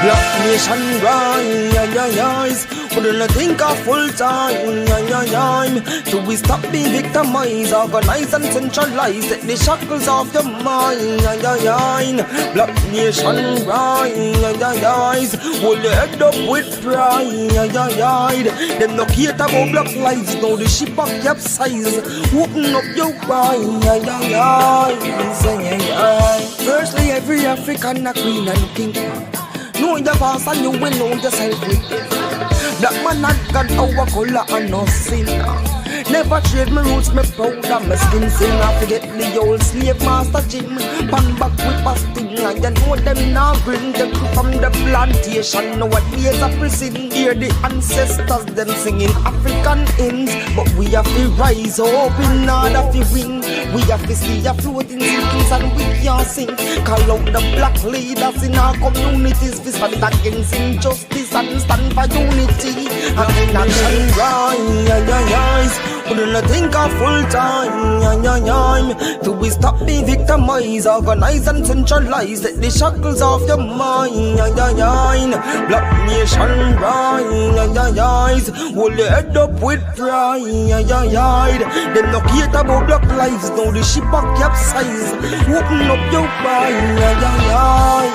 Black nation rise, wouldn't think of full time. So we stop being victimized, organize and centralize, take the shackles off your mind. Black nation rise, hold your head up with pride. Them no care about black lives, now the ship a capsize. Open up your eyes. Firstly, every African a queen and king. Know the past and you will know yourself with it. Black man not got our color and no sin. Never trade my roots, me proud of my skin. Sing I forget the old slave master Jim. Pan back with pasting and you know them now bring the crew from the plantation. Nowadays a prison. Hear the ancestors them singing African hymns. But we have to rise up in order to win. We have to see a floating cities and we can't sing. Call out the black leaders in our communities. We stand against injustice and stand for unity. And in action rise, wouldn't think of full time. Do we stop being victimized, organize and centralize, take the shackles off your mind. Black nation rise, hold your head up with pride. Them no care about black lives, now the ship a capsize. Open up your eyes.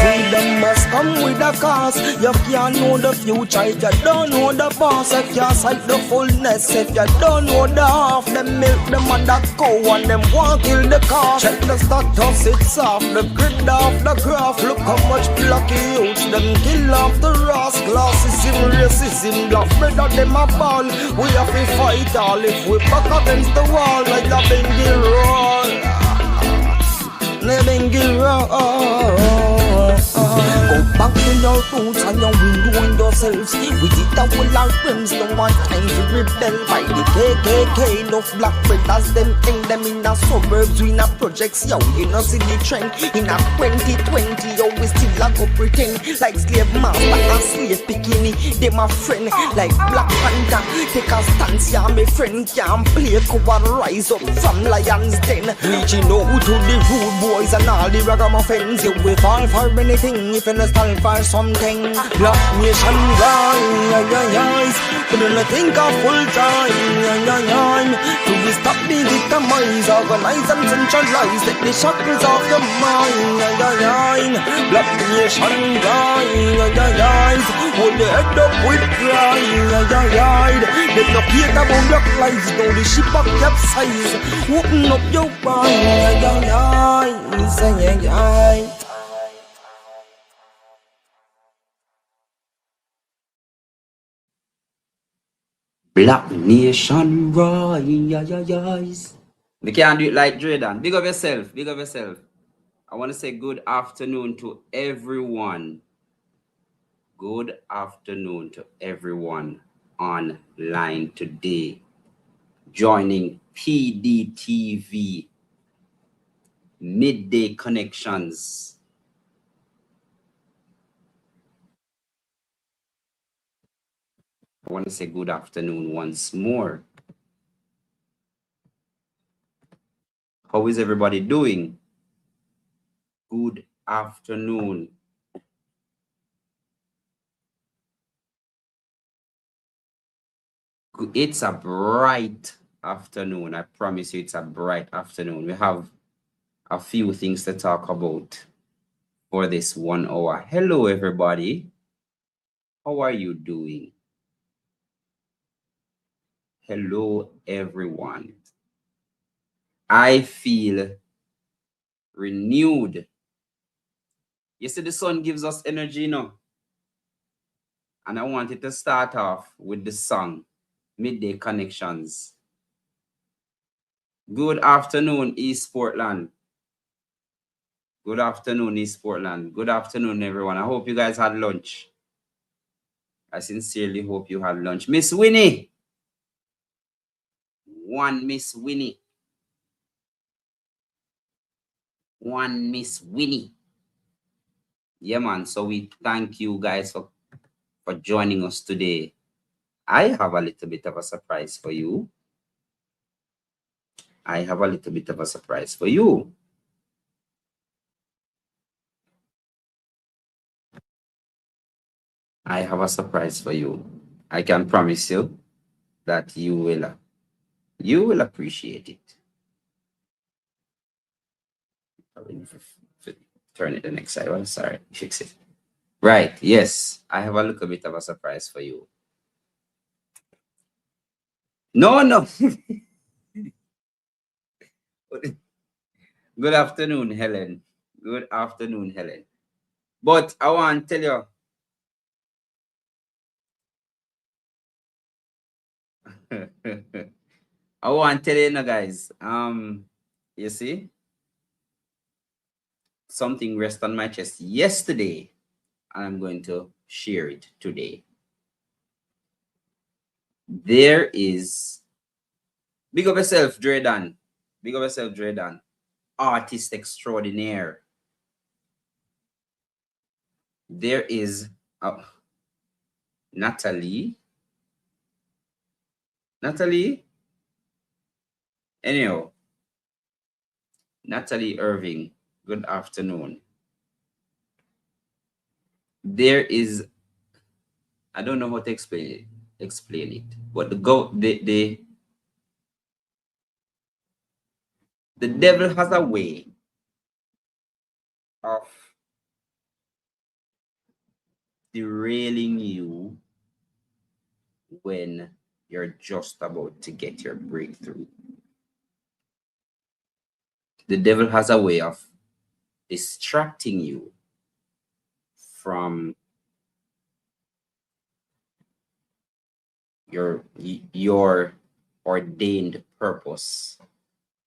Freedom must come with a cost. You can't know the future if you don't know the boss. You can't sight the fullness if you don't know the half. Them milk them and that cow and them want kill the calf. Check the status, it's off the grid off the graph. Look how much blocky youths them kill off the Ross. Classism, racism, black better them a ball. We have to fight all if we back against the wall like the Bengal roll. Go back to your roots and your window and yourselves. We did that with our friends, no one time to rebel. By the KKK, enough black brothers, them hang them in the suburbs, we in the projects, yo, you know see the trend. In a 2020, yo, we still a go pretend like slave master and slave bikini. They my friend, like Black Panther. Take a stance, yeah, my friend can't play cover, rise up from lions den. Reaching out to the rude boys and all the ragamuffins. You will fall for anything if you not stand for something. Black nation rise, couldn't think of full time. Do we stop being victimized, organize and centralize, take the shackles off your mind. Black nation rise, hold your head up with pride. They no care about black lives, now the ship a capsize. Open up your eyes. Black nation rise. We can't do it like Jordan. Big up yourself. Big up yourself. I want to say good afternoon to everyone. Good afternoon to everyone online today. Joining PDTV Midday Connections. I want to say good afternoon once more. How is everybody doing? Good afternoon. It's a bright afternoon. I promise you it's a bright afternoon. We have a few things to talk about for this 1 hour. Hello, everybody. How are you doing? Hello, everyone. I feel renewed. You see, the sun gives us energy, no? And I wanted to start off with the song, Midday Connections. Good afternoon, East Portland. Good afternoon, East Portland. Good afternoon, everyone. I hope you guys had lunch. I sincerely hope you had lunch. Miss Winnie. One Miss Winnie. One Miss Winnie. Yeah, man. So we thank you guys for joining us today. I have a little bit of a surprise for you. I have a surprise for you. I can promise you that you will appreciate it. Probably need to turn it the next side. Oh, sorry, fix it. Right. Yes, I have a little bit of a surprise for you. No, no. Good afternoon, Helen. Good afternoon, Helen. But I want to tell you, I want to tell you now, guys. You see, something rest on my chest yesterday, and I'm going to share it today. There is big up yourself, Jordan. Big up yourself, Jordan. Artist extraordinaire. There is Natalie. Natalie. Anyhow, Natalie Irving. Good afternoon. There is, I don't know how to explain it, but the devil has a way of derailing you when you're just about to get your breakthrough. The devil has a way of distracting you from your ordained purpose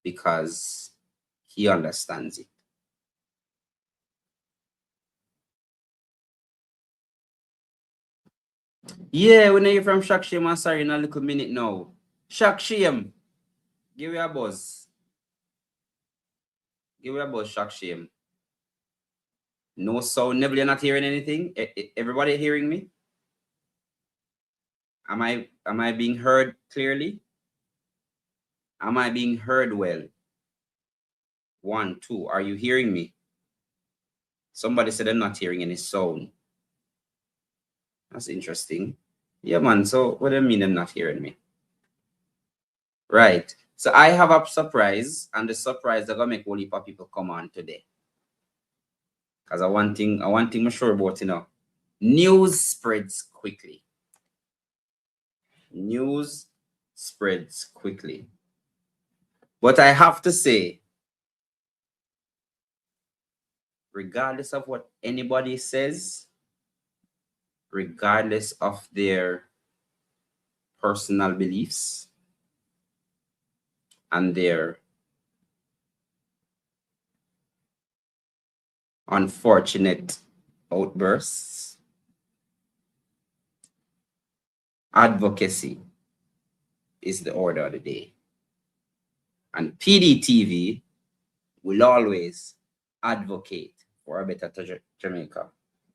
because he understands it. Yeah, when you from Shock Shame, I'm sorry in a little minute now. Shock Shame, give me a buzz. Give me a buzz, Shock Shame. No sound, Neville, you're not hearing anything? Everybody hearing me? Am I being heard clearly? Am I being heard well? 1, 2, are you hearing me? Somebody said I'm not hearing any sound. That's interesting. Yeah, man. So what do you mean I'm not hearing me? Right. So I have a surprise, and the surprise are gonna make a heap of people come on today. Because I want thing I'm sure about, news spreads quickly. News spreads quickly. But I have to say, regardless of what anybody says, regardless of their personal beliefs and their unfortunate outbursts, advocacy is the order of the day. And PDTV will always advocate for a better Jamaica.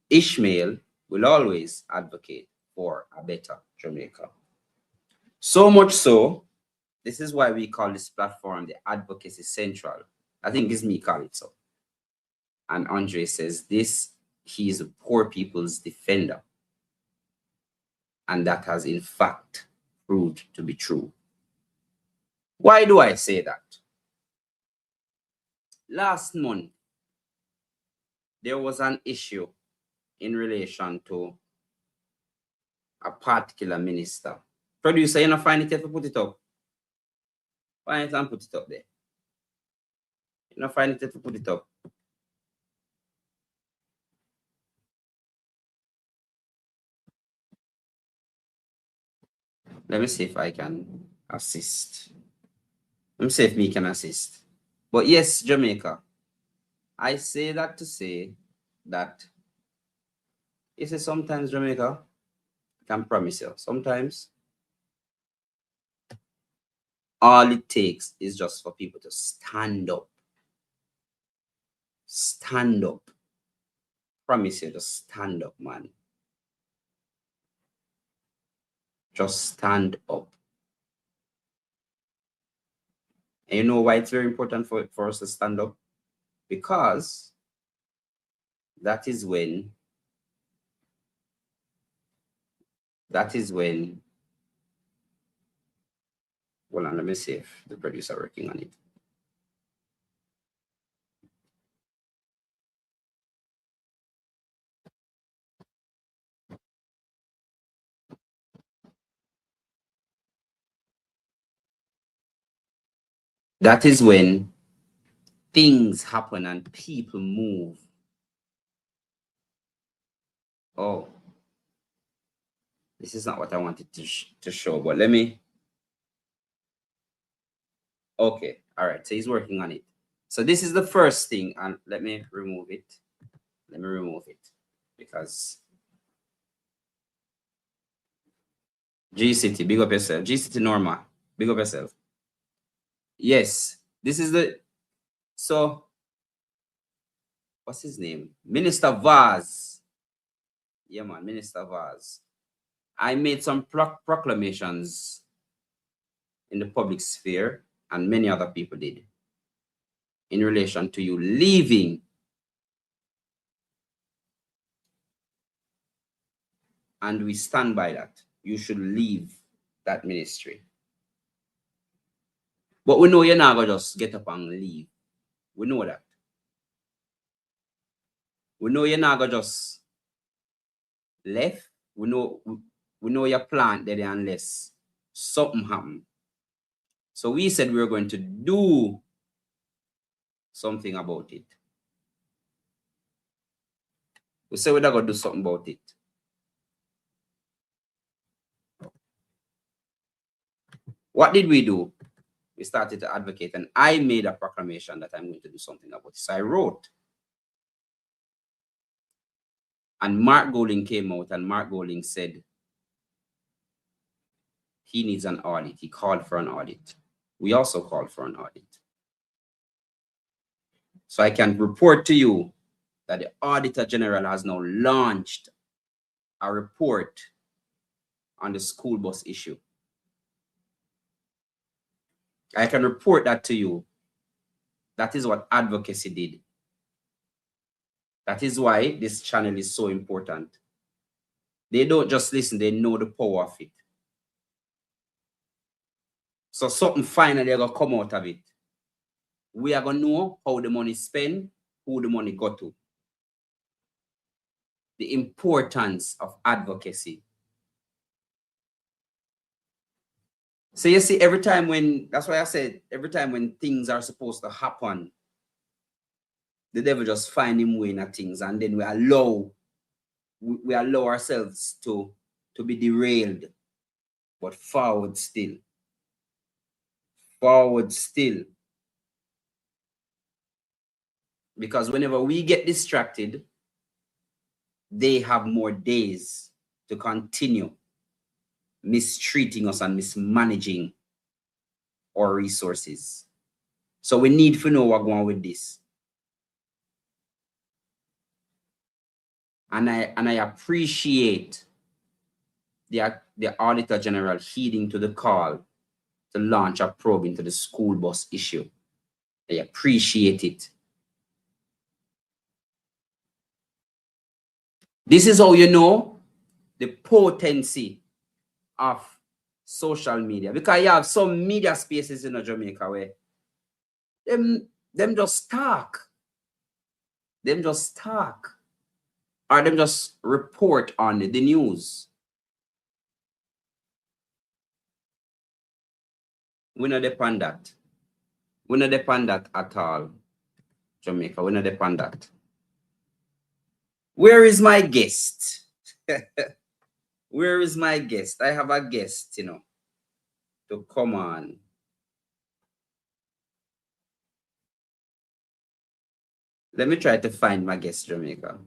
Ishmael will always advocate for a better Jamaica. So much so, this is why we call this platform the Advocacy Central. I think it's me call it so. And Andre says he is a poor people's defender. And that has in fact proved to be true. Why do I say that? Last month, there was an issue in relation to a particular minister. Producer, you not find it if you put it up. Find it and put it up there. You not find it if you put it up. Let me see if I can assist. Let me see if me can assist. But yes, Jamaica. I say that to say that you see sometimes Jamaica, I can promise you, sometimes all it takes is just for people to stand up. Stand up. Promise you to stand up, man. Just stand up. And you know why it's very important for us to stand up? Because that is when that is when, hold on, let me see if the producer working on it. That is when things happen and people move. Oh, this is not what I wanted to show, but let me. Okay, all right, so he's working on it. So this is the first thing, and let me remove it. Let me remove it because G City, big up yourself. G City Norma, big up yourself. Yes, this is the, so what's his name? Minister Vaz. Yeah, man, Minister Vaz. I made some proclamations in the public sphere, and many other people did, in relation to you leaving. And we stand by that. You should leave that ministry. But we know you're not going to just get up and leave. We know that. We know you're not going to just left. We know your plan there unless something happen. So we said we were going to do something about it. We said we're not going to do something about it. What did we do? We started to advocate, and I made a proclamation that I'm going to do something about it. So I wrote. And Mark Golding came out, and Mark Golding said he needs an audit. He called for an audit. We also called for an audit. So I can report to you that the Auditor General has now launched a report on the school bus issue. I can report that to you. That is what Advocacy did. That is why this channel is so important. They don't just listen, they know the power of it. So something finally going to come out of it. We are going to know how the money is spent, who the money go to. The importance of advocacy. So you see, every time when, that's why I said, every time when things are supposed to happen, the devil just find him way at things, and then we allow ourselves to be derailed, but forward still. Forward still. Because whenever we get distracted, they have more days to continue mistreating us and mismanaging our resources. So we need to know what's going on with this. And I appreciate the Auditor General heeding to the call to launch a probe into the school bus issue. I appreciate it. This is how you know the potency of social media, because you have some media spaces in Jamaica where them just talk. Them just talk. Or them just report on the news. We not depend that. We not depend that at all, Jamaica. We not depend that. Where is my guest? Where is my guest? I have a guest, you know, to come on. Let me try to find my guest, Jamaica.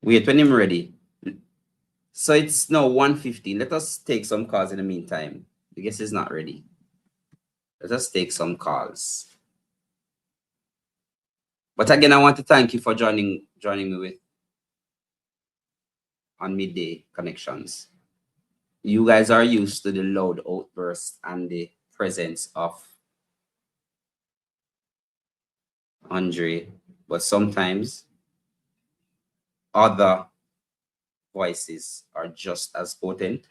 Wait, when I'm ready. So it's now 1:15. Let us take some calls in the meantime. The guest is not ready. Let us take some calls. But again, I want to thank you for joining me with on Midday Connections. You guys are used to the loud outburst and the presence of Andre, but sometimes other voices are just as potent,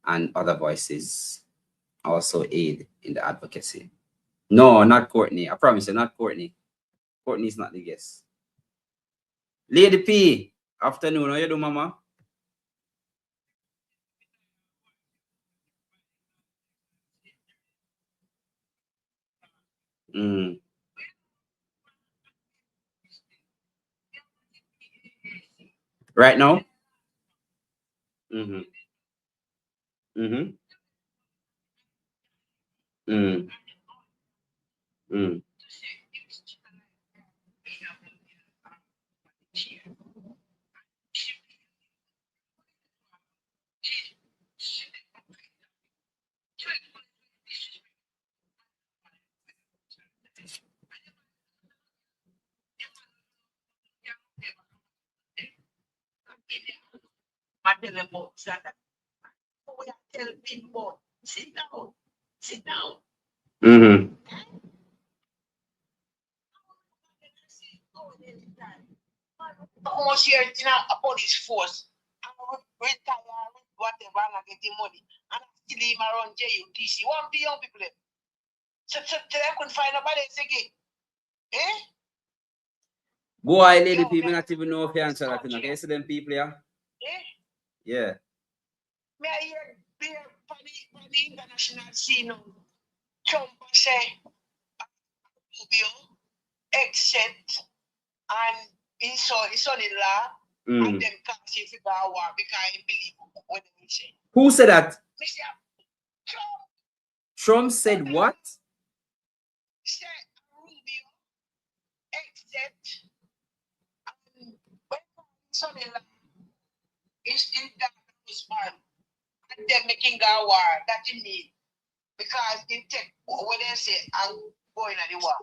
and other voices also aid in the advocacy. No, not Courtney. I promise you, not Courtney. Courtney's not the guest. Lady P, afternoon. How you do, mama? Mm. Right now? Mm-hmm. Mm-hmm. Mm. Mm. Mm-hmm. Almost here a police force. And retire with whatever and I get the money. And I still him around JUTC. One be young people. So I couldn't find nobody again. Eh? Boy, Lady P, me not even know if you answer that. Can you see them people, yeah? Eh? Yeah. Me I hear beer for the international scene now. Trump say, Rubio, except, and his son-in-law, and them can't see if war because he believe what they say. Who said that? Mr. Trump Trump said what? said Rubio, except, and when his son-in-law is in that husband, and them making a war, that he need. Because they take what they say and go in the war.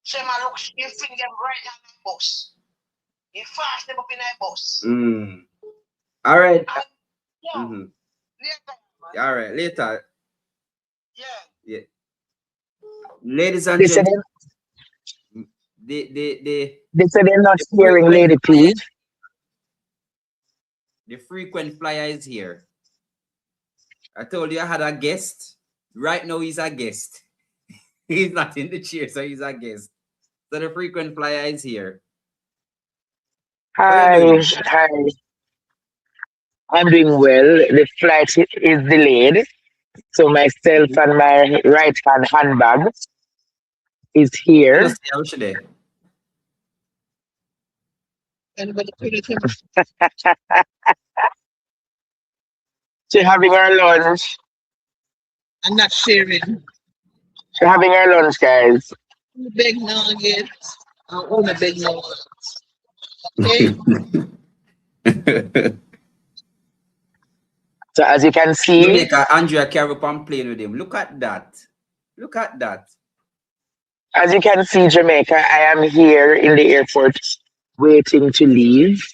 So man look, you bring them right on the bus. You fast them up in the bus. All right. And, yeah, later, man. All right, later. Yeah. Yeah. Ladies and gentlemen, They said they're not hearing Lady P. The frequent flyer is here. I told you I had a guest. Right now he's a guest. He's not in the chair, so he's a guest. So the frequent flyer is here. Hi, hi. I'm doing well. The flight is delayed, so myself and my right hand handbag is here. Just say how should they? Anybody feel it? She's having her lunch. I'm not sharing. She's having her lunch, guys. Big nuggets. I own a big nuggets. Okay? So as you can see, Jamaica, Andrea carry up and playing with him. Look at that. Look at that. as you can see, Jamaica, I am here in the airport waiting to leave.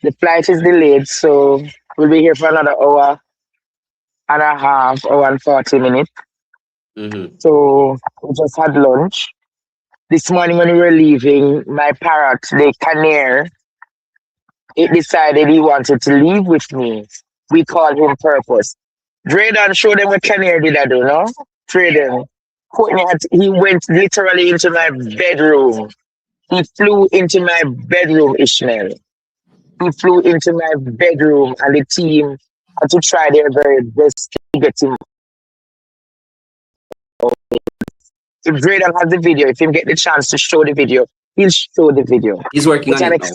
The flight is delayed, so we'll be here for another hour and a half, hour and 40 minutes. So we just had lunch. This morning when we were leaving, my parrot, the canary, it decided he wanted to leave with me. We called him Purpose. Drayden showed them what canary did I do, no? Drayden. He went literally into my bedroom. He flew into my bedroom, Ishmael. He flew into my bedroom and the team had to try their very best to get him. If Drayden has the video, if him get the chance to show the video, he'll show the video. He's working But on it now.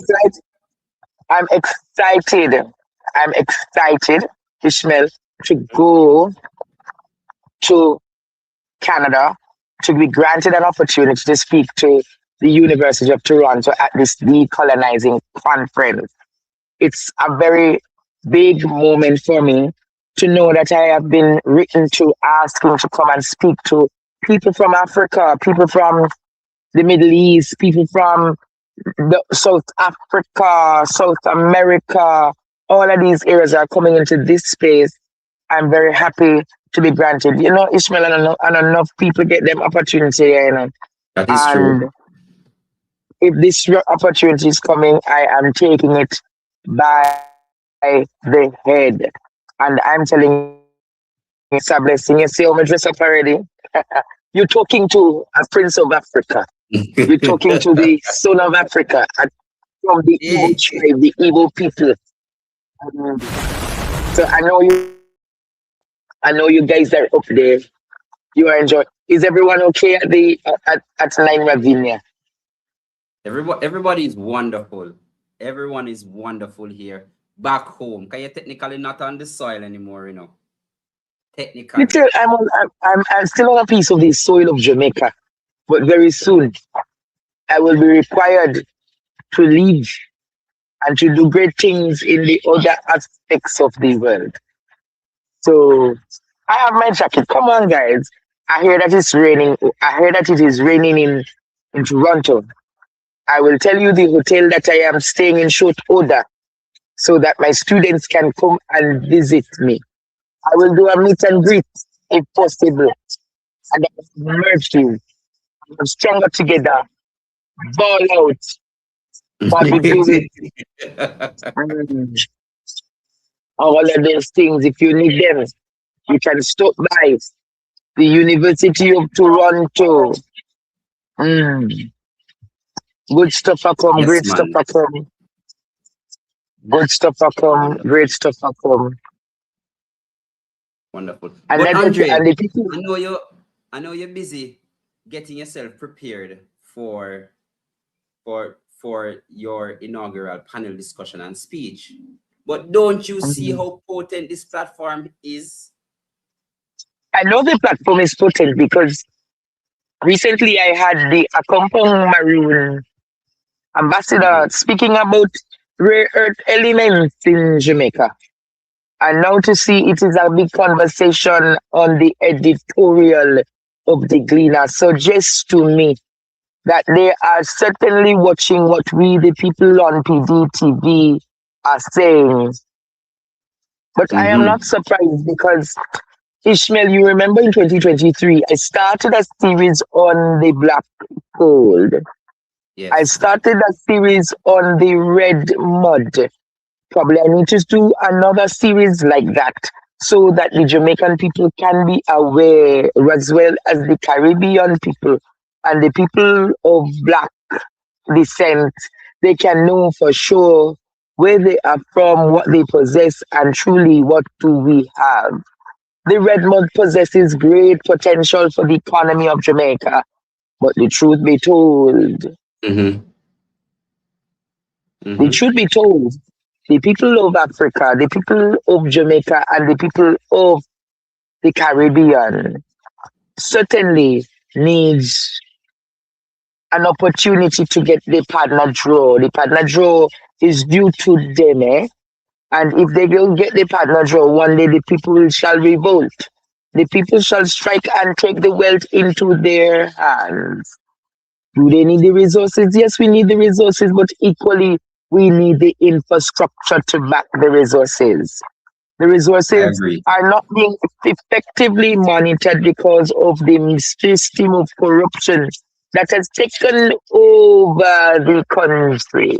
I'm excited. I'm excited, Ishmael, to go to Canada to be granted an opportunity to speak to the University of Toronto at this decolonizing conference. It's a very big moment for me to know that I have been written to asking to come and speak to people from Africa, people from the Middle East, people from South Africa, South America, all of these areas are coming into this space. I'm very happy to be granted. You know, Ishmael, and enough people get them opportunity, you know. That is And true. if this opportunity is coming, I am taking it by the head. And I'm telling you, it's a blessing. You see how I dress up already? You're talking to a prince of Africa. You're talking to the son of Africa from the Igbo tribe, the Igbo people. Um, so I know you guys are up there. You are enjoying. Is everyone okay at the at Nine Ravinia? Everybody is wonderful. Everyone is wonderful here. Back home. Because you're technically not on the soil anymore, you know. Technically. Little, I'm still on a piece of the soil of Jamaica, but very soon I will be required to leave and to do great things in the other aspects of the world. So I have my jacket. Come on, guys. I hear that it's raining. I hear that it is raining in Toronto. I will tell you the hotel that I am staying in short order so that my students can come and visit me. I will do a meet and greet if possible. And I will merge you. We're stronger together. Ball out. Bobby do it. Mm. All of those things, if you need them, you can stop by the University of Toronto. Mm. Good stuff are come, Yes, great stuff man. are come, good stuff are come, Wonderful. great stuff are come. Wonderful. And But that is Andre, and the people. I know you I know you're busy getting yourself prepared for your inaugural panel discussion and speech. But don't you see Mm. how potent this platform is? I know the platform is potent because recently I had the Accompong Maroon ambassador Mhm. speaking about rare earth elements in Jamaica. And now to see it is a big conversation on the editorial of the Gleaner suggests to me that they are certainly watching what we, the people on PDTV, are saying. But I am not Mhm. surprised because, Ishmael, you remember in 2023, I started a series on the black gold. I Yes. started a series on the red mud. Probably I need to do another series like that so that the Jamaican people can be aware as well as the Caribbean people and the people of black descent. They can know for sure where they are from, what they possess, and truly what do we have. The red mud possesses great potential for the economy of Jamaica, but Mhm. the Mhm. truth be told, the people of Africa, the people of Jamaica, and the people of the Caribbean certainly needs an opportunity to get the partner draw. The partner draw is due to them, eh? And if they don't get the partner draw, one day the people shall revolt. The people shall strike and take the wealth into their hands. Do they need the resources? Yes, we need the resources, but equally, we need the infrastructure to back the resources. The I resources agree. are not being effectively monitored because of the system of corruption that has taken over the country.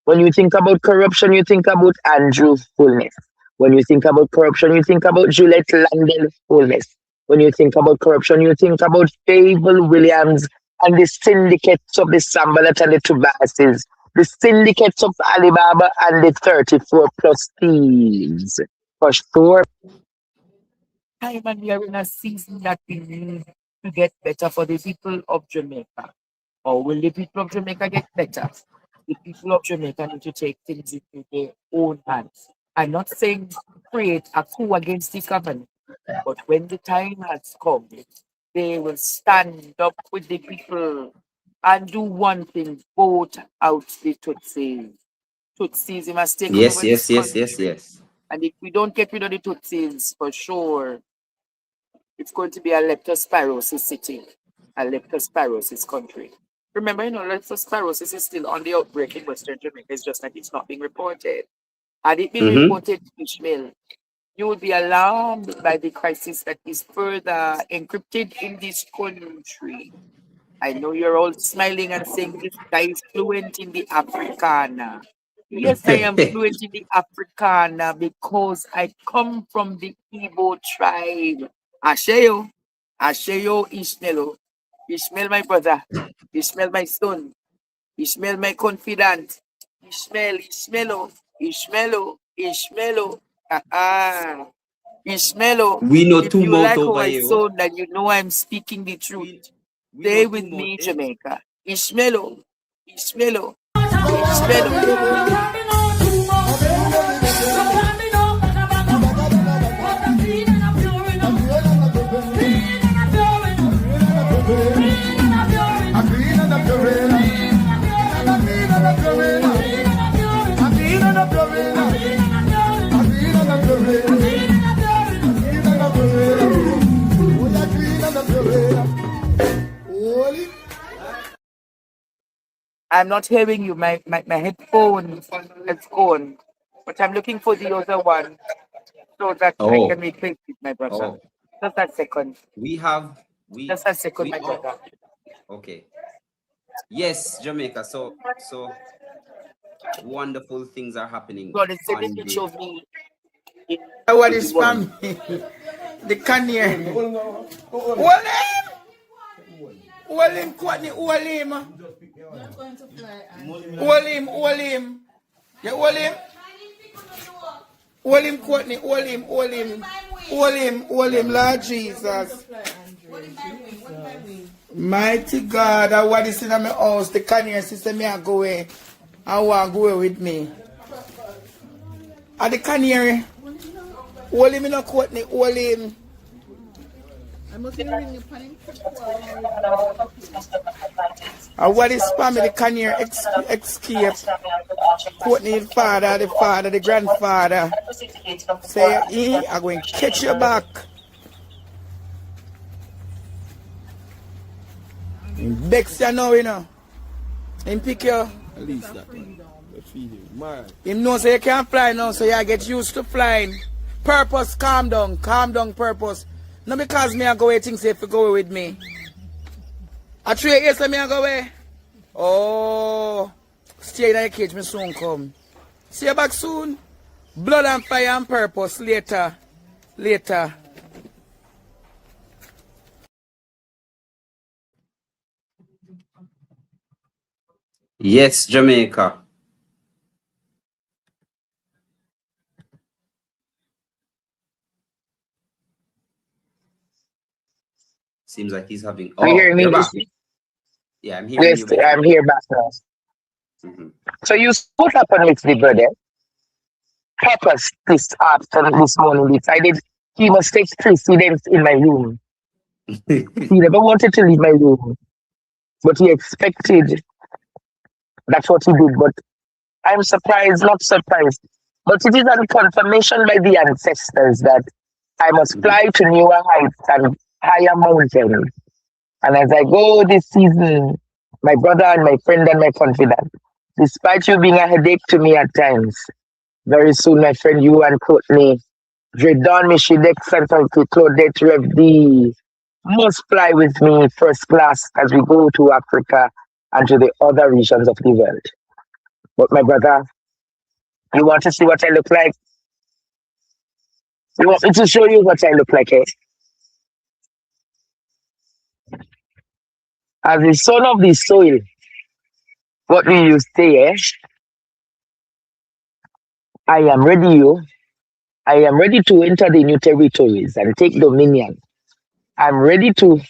When you think about corruption, you think about Andrew Fullness. When you think about corruption, you think about Juliet Landell Fullness. When you think about corruption, you think about Fable Williams and the syndicates of the Sambalat and the Tubasis, the syndicates of Alibaba and the 34 plus thieves. For sure. Time and we are in a season that we need to get better for the people of Jamaica. Or will the people of Jamaica get better? The people of Jamaica need to take things into their own hands. I'm not saying create a coup against the government, but when the time has come, they will stand up with the people and do one thing, vote out the Tutsis. Tutsis, they must take Yes, over this yes, yes, yes, country. yes. And if we don't get rid of the Tutsis, for sure, it's going to be a leptospirosis city, a leptospirosis country. Remember, leptospirosis is still on the outbreak in Western Jamaica. It's just that it's not being reported. had it been Mm-hmm. reported to Ishmael, you would be alarmed by the crisis that is further encrypted in this country. I know you're all smiling and saying this guy is fluent in the Africana. Yes, I am fluent in the Africana because I come from the Igbo tribe. Asheyo, Asheyo Ishmelo. Ishmael, my brother. Ishmael, my son. Ishmael, my confidant. Ishmael, Ishmaelo, Ishmaelo, Ishmaelo. Ah, Ishmaelo, We know if two you mouth like how over I here. sound and you know I'm speaking the truth, We know stay two with mouth. me, Eh? Jamaica. Ishmaelo, Ishmaelo, Ishmaelo. I'm not hearing you. My headphone is gone. But I'm looking for the other one so that I can Oh, replace it, my brother. oh. Just a second. We have we Just a second, we my oh brother. okay. Yes, Jamaica. So wonderful things are happening God, it's a on picture the of me in What in is one. spam? The canyon. What him? Hold him, Courtney, hold him. Hold him, hold him. You hold him? Hold him, Courtney, hold him, hold him. Hold him, Lord Jesus. Mighty God, I want this in my house. The canyon sister, me I go away. I want to go away with me. At the canary, hold him in a Courtney, hold him. I want this family, the canary escape. Courtney, the grandfather. Say, I'm going to catch you back. In Bex, you know, In pick you. At least that one. But feed him. Man. Him know say you can't fly now, so you get used to flying. Purpose, calm down, purpose. Not because me I go away, things say if you go away with me. I 3 years let me I go away. Oh, stay in the cage, me soon come. See you back soon. Blood and fire and purpose later. Later. yes, Jamaica. Seems like he's having. Are you Oh, hearing you're me? back. Yeah, I'm hearing Yes, you better. I'm here back now. Hmm. So you what happened with the brother? Purpose this afternoon, this morning decided he must take precedence in my room. He never wanted to leave my room, but he expected that's what he did. But I'm surprised, not surprised. But it is a confirmation by the ancestors that I must Mhm. fly to newer heights and higher mountains. And as I go this season, my brother and my friend and my confidant, despite you being a headache to me at times, very soon, my friend, you and Courtney, Dredon, Mishidex, and Claudette Rev D must fly with me first class as we go to Africa and to the other regions of the world. But my brother, you want to see what I look like? You want me to show you what I look like, eh? As the son of the soil, what will you say, eh? I am ready, you. I am ready to enter the new territories and take dominion. I'm ready to,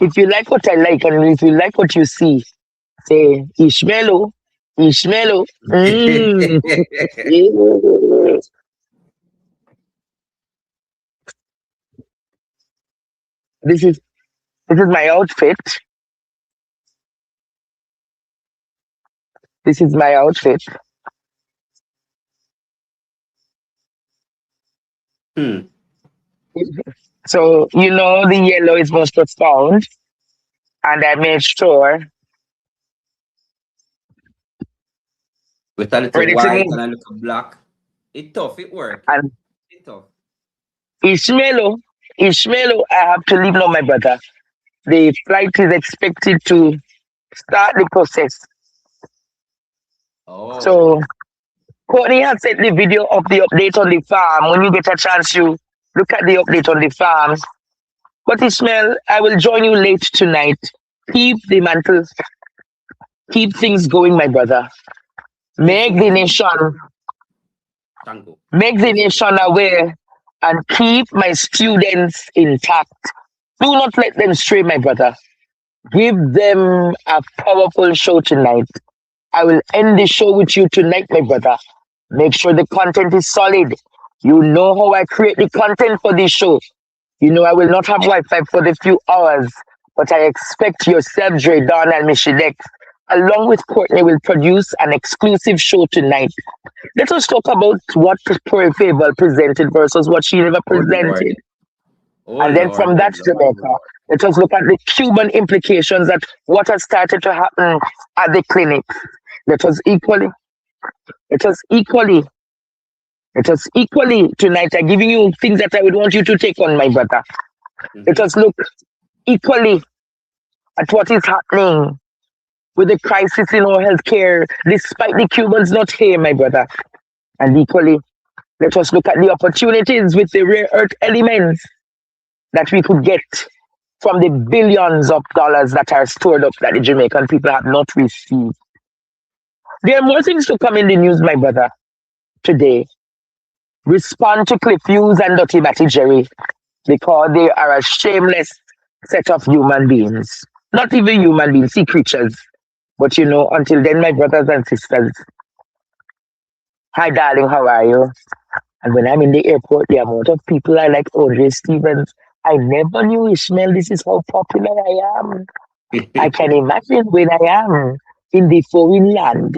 if you like what I like and if you like what you see, say, Ishmaelo, Ishmaelo. Mm. Yeah. This is this is my outfit. This is my outfit. Hmm. So you know the yellow is most profound, and I made sure With a little Ready to white move. and a little black. It tough, it work. And It tough. Ishmaelo, Ishmaelo, I have to leave now, my brother. The flight is expected to start the process. Oh. So Courtney has sent the video of the update on the farm. When you get a chance, you look at the update on the farm. But Ishmael, I will join you late tonight. Keep the mantle, keep things going, my brother. Keep Make things the going. nation, Thank you. make the nation aware, and keep my students intact. Do not let them stray, my brother. Give them a powerful show tonight. I will end the show with you tonight, my brother. Make sure the content is solid. You know how I create the content for this show. You know I will not have Wi-Fi for the few hours, but I expect yourself, Dre, Don, and Michidex, along with Courtney, will produce an exclusive show tonight. Let us talk about what Pearl Fable presented versus what she never Oh Lord. presented. Oh And then Lord. from Oh that, Lord. Jamaica, let us look at the Cuban implications that what has started to happen at the clinic. Let us equally, let us equally, let us equally tonight. I'm giving you things that I would want you to take on, my brother. Let Mm-hmm. us look equally at what is happening with the crisis in our healthcare, despite the Cubans not here, my brother. And equally, let us look at the opportunities with the rare earth elements that we could get from the billions of dollars that are stored up that the Jamaican people have not received. There are more things to come in the news, my brother, today. Respond to Cliff Hughes and Dottie Batty Jerry because they are a shameless set of human beings. Not even human beings, sea creatures. But you know, until then, my brothers and sisters, hi darling, how are you? And when I'm in the airport, the amount of people are like Audrey Stevens. I never knew Ishmael, this is how popular I am. I can imagine when I am in the foreign land.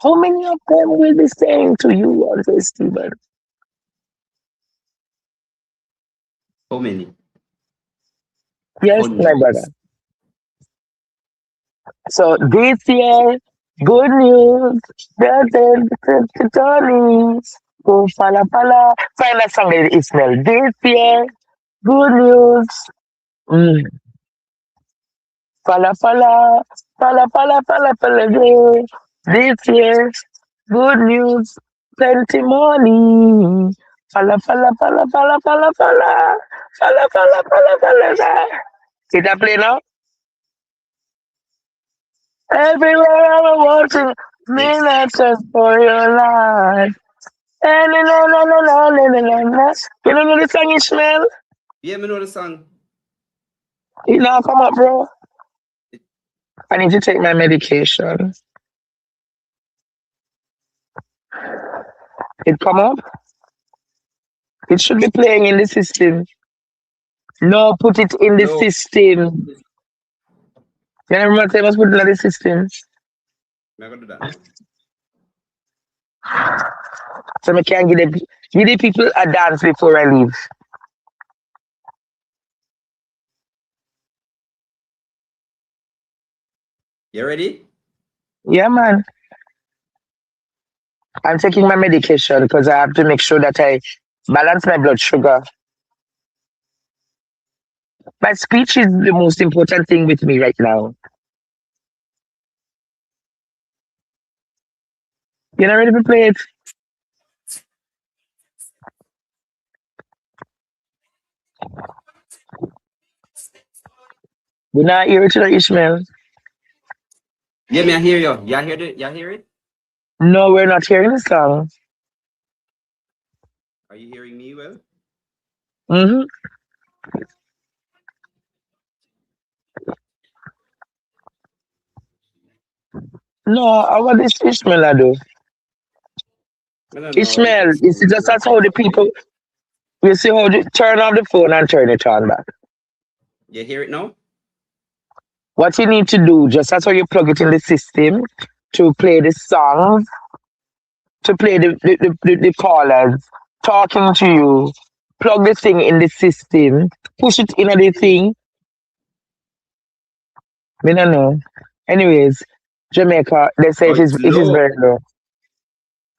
How many of them will be saying to you, Audrey Stevens? How many? Yes, my brother. Hundreds. So this year, good news. Tony. Oh, pala pala. Find that song in Ishmael. This year, good news. Mm. Pala pala. Pala pala pala pala. Day. This year, good news. Plenty money. Pala pala pala pala pala pala. Pala pala pala pala. See that play now? Everywhere I'm watching, minutes for your life. Na, na, na, na, na, na, na, na, na. You don't know the song, Ishmael? Yeah, me know the song. It now come up, bro. I need to take my medication. It come up. It should be playing in the system. No, put it in the No. system. You know what I must put it in the system. I'm gonna do that now. So I can give the people a dance before I leave. You ready? Yeah, man. I'm taking my medication because I have to make sure that I balance my blood sugar. My speech is the most important thing with me right now. You know, ready to play it? We're not here to Ishmael. Yeah, me I hear you. You hear it? You hear it? No, we're not hearing the song. Are you hearing me well? Mm-hmm. No, I want this Ishmael, I do. I don't know. It's Ishmael, just you see, just that's how the people, you see how they turn off the phone and turn it on back. you hear it now? What you need to do, just that's how you plug it in the system to play the songs, to play the callers talking to you, plug the thing in the system, push it in the thing. We don't know. Anyways, Jamaica, they say Oh, it's it is low. very low.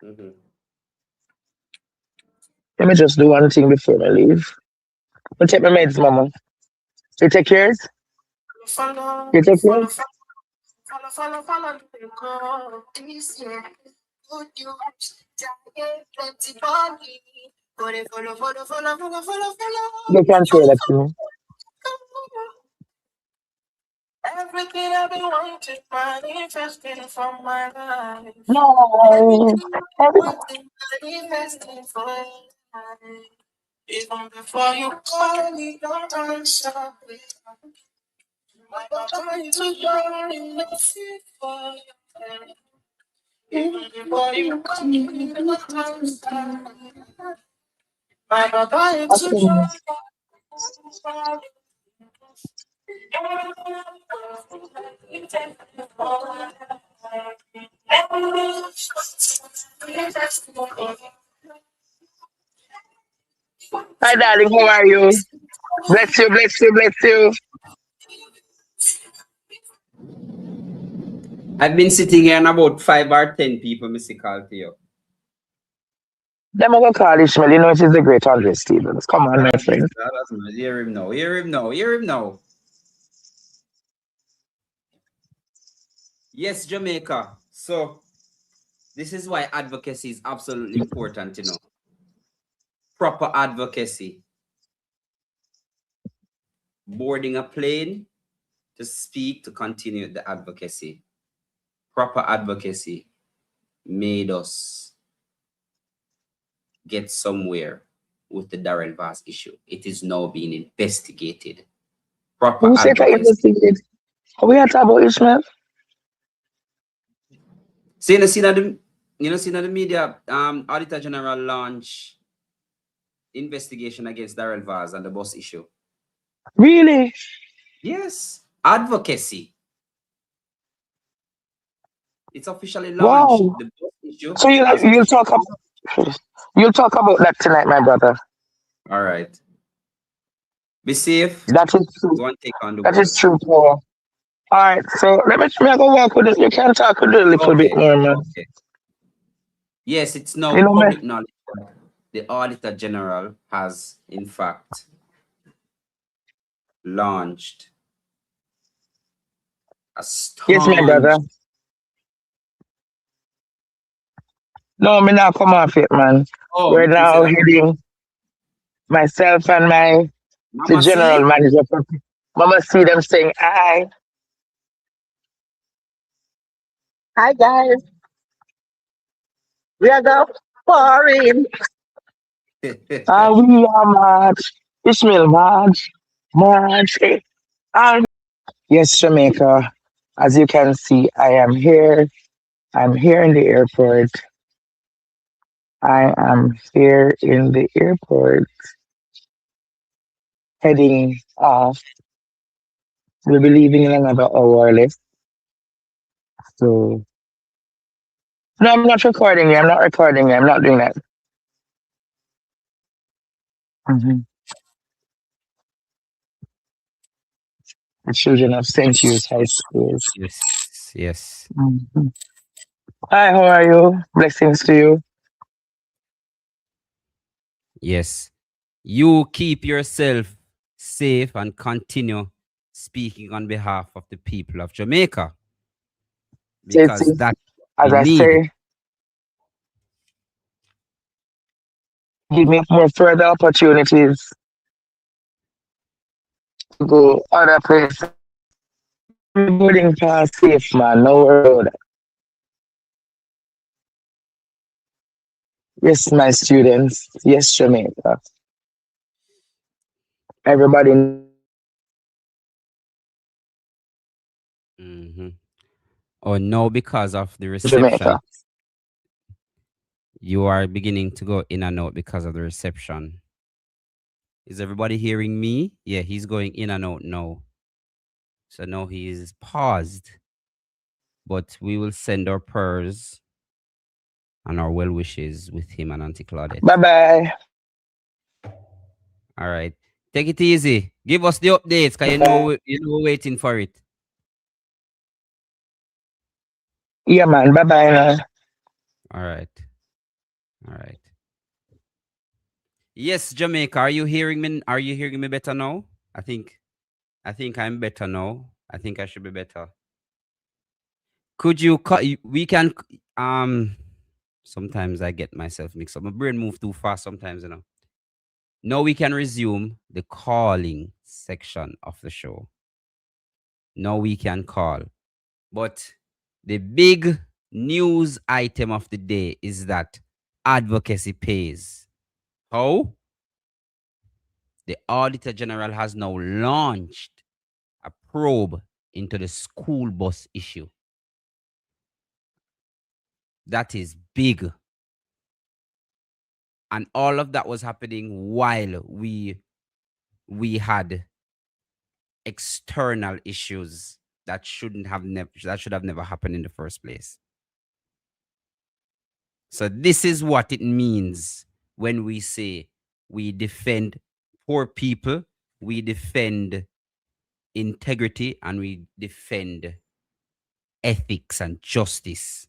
Mm-hmm. Let me just do one thing before I leave. I'll take my meds, mama. You take yours? Follow, You take follow, yours? follow the go. This year, good news, giant plenty body. Follow. You can say that to me. Everything I've been wanting, manifesting from my life. No. Everything I've been wanting, manifesting for my life. Even before you call me, don't answer me. My body to go in the sea for you. Even before you call me, don't answer me. My body I to can. go. Hi, darling. How are you? Bless you, bless you, bless you. I've been sitting here and about 5 or 10 people missing call to you. Them are call Ishmael. You know it is the great Andre Stevens. Come on, my friend. Hear him now. Hear him now. Hear him now. Yes, Jamaica. So this is why advocacy is absolutely important, you know. Proper advocacy. Boarding a plane to speak to continue the advocacy. Proper advocacy made us get somewhere with the Darrell Vaz issue. It is now being investigated. Proper Who said I advocacy. investigate? We are talking about Ishmael. So see the media Auditor General launch investigation against Darrell Vaz and the bus issue. Really? Yes. Advocacy. It's officially launched. Wow. The bus issue So has you'll officially. talk you'll talk about that tonight, my brother. All right. Be safe. That is true. Go and take on the That is world. true, Paul. All right. So let me go walk with it. You can talk with it a little bit Okay. more, man. Okay. Yes, it's now You know me. public knowledge that the Auditor General has, in fact, launched a Yes, my brother. staunch. No, me now come off it, man. Oh, We're you said now that. heading myself and the Mama, general see? manager. Mama see them saying, "Hi, hi guys, we are going foreign. We are March. Ishmael March, March. Yes, Jamaica. As you can see, I am here. I'm here in the airport. I am here in the airport, heading off. We'll be leaving in another hour or less. So, no, I'm not recording you. I'm not recording you. I'm not doing that. Mhm. The children of St. Hugh's High School. Yes, yes, Mhm. Hi, how are you? Blessings to you. yes. You keep yourself safe and continue speaking on behalf of the people of Jamaica because Safety, that as we I need. say, give me more further opportunities to go other places. My boarding pass safe, man. No worry about that. Yes, my students. Yes, Jamaica. Everybody Mm-hmm. Or no, because of the reception, Jamaica. you are beginning to go in and out because of the reception. Is everybody hearing me? Yeah, he's going in and out now. So now he is paused, but we will send our prayers and our well wishes with him and Auntie Bye Claudette. bye. All right. Take it easy. Give us the updates because you know we're waiting for it. Yeah, man. Bye bye. All right. All right. Yes, Jamaica. Are you hearing me? Are you hearing me better now? I think. I think I'm better now. I think I should be better. Could you cut? We can. Um. Sometimes I get myself mixed up. My brain move too fast. Sometimes, you know. Now we can resume the calling section of the show. Now we can call. But the big news item of the day is that advocacy pays. How? The Auditor General has now launched a probe into the school bus issue. That is big. And all of that was happening while we had external issues that should have never happened in the first place. So this is what it means when we say we defend poor people, we defend integrity, and we defend ethics and justice.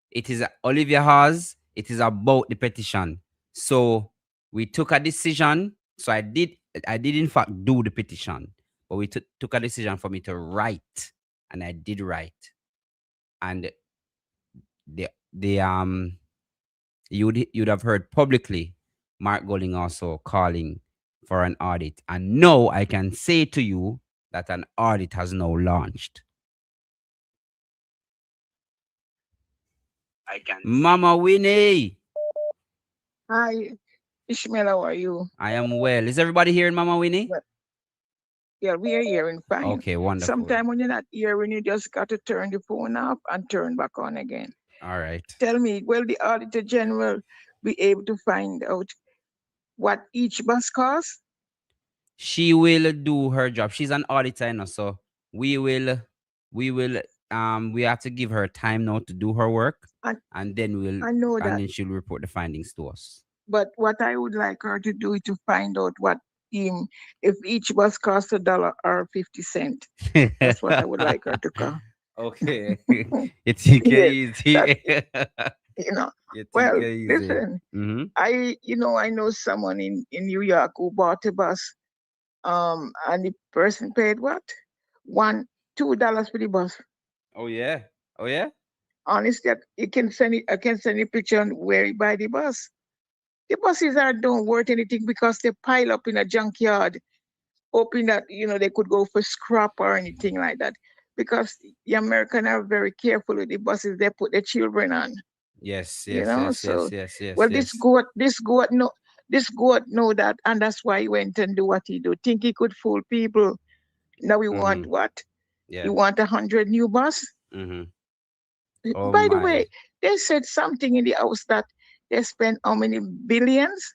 It is Olivia has, it is about the petition. So we took a decision. So I did in fact do the petition, but we took a decision for me to write, and I did write. And the you'd have heard publicly Mark Golding also calling for an audit. And now I can say to you that an audit has now launched. I can. Mama Winnie, Hi, Ishmael, how are you? I am well. Is everybody hearing Mama Winnie? Well, yeah, we are hearing fine. Okay, wonderful. Sometime when you're not hearing, you just got to turn the phone off and turn back on again. All right. Tell me, will the Auditor General be able to find out what each bus costs? She will do her job. She's an auditor, you know, so we will we have to give her time now to do her work, And and then I know that, then she'll report the findings to us. but what I would like her to do is to find out what if each bus costs $1 or 50 cents. That's what I would like her to call. Okay. You think Yes, easy. that you know. You think Well, easy. listen, Mm-hmm. I know someone in New York who bought a bus. And the person paid what? $2 for the bus. Oh yeah. Oh yeah. Honestly, you can send it. I can send you a picture on where you buy the bus. The buses are don't worth anything because they pile up in a junkyard, hoping that they could go for scrap or anything like that. Because the Americans are very careful with the buses they put their children on. Yes, You yes, know, yes, yes, so yes, yes, well, yes. this goat know that, and that's why he went and do what he do. Think he could fool people. Now we want Mm-hmm. what? Yeah. You want 100 new bus? Mm-hmm. Oh By the way, my. they said something in the house that they spent how many billions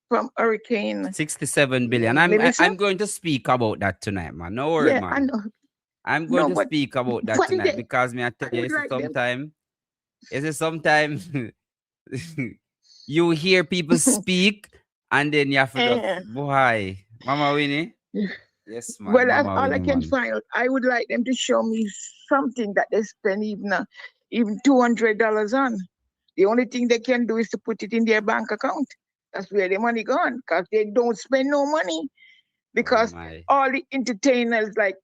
from Hurricane 67 billion. Melissa? I'm going to speak about that tonight, man. No word, Yeah, I man. know. I'm going No, to but speak about that what did tonight they? because me I tell I you, would like them. it's sometimes you hear people speak and then you have to just Eh, boy. Mama Winnie. Yes, man. well, that's Mama all I Winnie, can man. find out. I would like them to show me something that they spend even $200 on. The only thing they can do is to put it in their bank account. That's where the money gone, because they don't spend no money. Oh Because my. all the entertainers like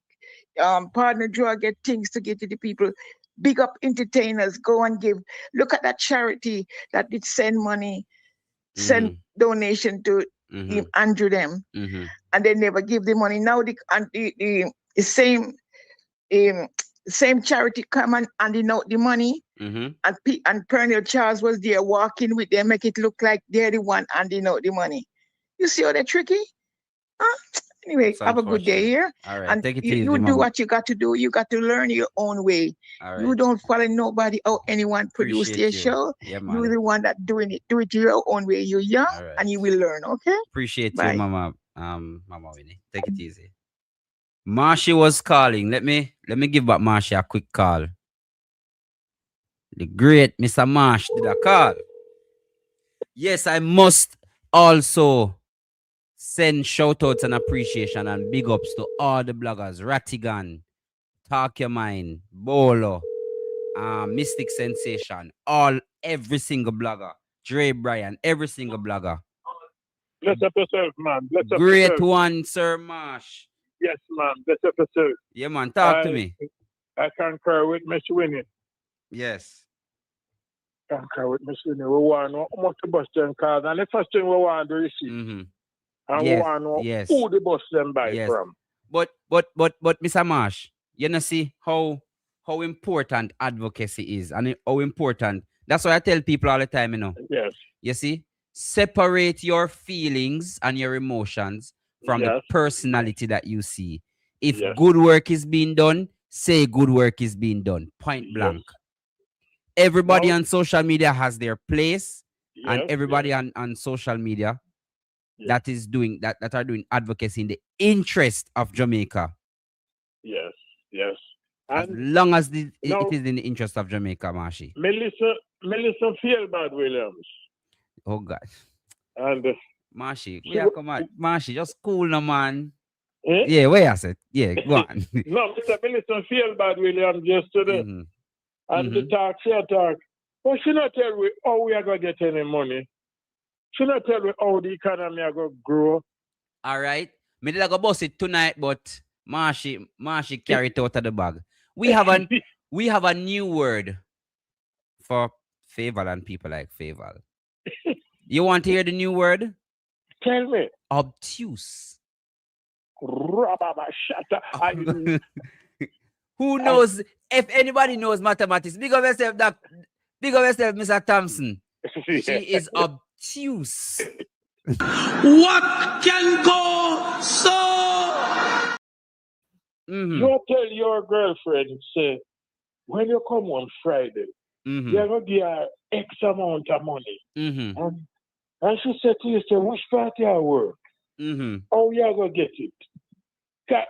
Partner Draw get things to give to the people. Big up entertainers, go and give. Look at that charity that did send money, send Mm-hmm. donation to Mm-hmm. Andrew them, Mm-hmm. and they never give the money. Now the um, same charity come and handing out the money, Mm-hmm. and Colonel Charles was there walking with them, make it look like they're the one handing out the money. You see how they're tricky? Huh? Anyway, It's have a good day unfortunate. here. All right. And Take it you easy, do mama. what you got to do. You got to learn your own way. All You right. don't follow nobody or anyone produce their Appreciate you. show. Yeah, You're man. the one that doing it. Do it your own way. You're young All right. and you will learn. Okay? Appreciate you, Bye. mama. Mama Winnie. Take it easy. Marshy was calling. Let me give back Marshy a quick call. The great Mr. Marsh did a call. Yes, I must also send shout outs and appreciation and big ups to all the bloggers. Ratigan, Talk Your Mind, Bolo, Mystic Sensation, every single blogger Dre Bryan, every single blogger. Bless up yourself, man. Bless up Great yourself. one, Sir Marsh. Yes, man. Bless up yourself. Yeah, man, talk to me. I concur with Miss Winnie. Yes. Concur with Miss Winnie. We want to know how much the bus them cars. And the first thing we want to receive. Mm-hmm. And we Yes, want to know yes. who the bus them buy Yes. from. But Mr. Marsh, you know see how important advocacy is and how important. That's why I tell people all the time, you know. Yes. You see, separate your feelings and your emotions from the Yes. personality that you see. If Yes. good work is being done, say good work is being done. Point blank. Everybody No. on social media has their place, and Yes. everybody Yes. on social media Yes. that is doing that are doing advocacy in the interest of Jamaica. Yes. Yes. As And long as it now, is in the interest of Jamaica, Marshy. Melissa Feelbad Williams. Oh God. And Marshy, she we are come on. Marshy, just cool no man. eh? Yeah, where I said. Yeah, go on. No, Mr. Melissa Feelbad Williams yesterday. Mhm. And the talk, she talk. But she not tell me how we are going to get any money. She not tell me how the economy are going to grow. All right. Me did go boss it tonight, but Marshy carry it out of the bag. We have a new word for Favor and people like Favor. You want to hear the new word? Tell me. Obtuse. Rababa, shut up. Who knows? If anybody knows mathematics, big of yourself, Mr. Thompson. She is obtuse. What can go so? You tell your girlfriend, say, when you come on Friday, you're going to give her X amount of money. And she said to you, say, which party I work? How you going to get it?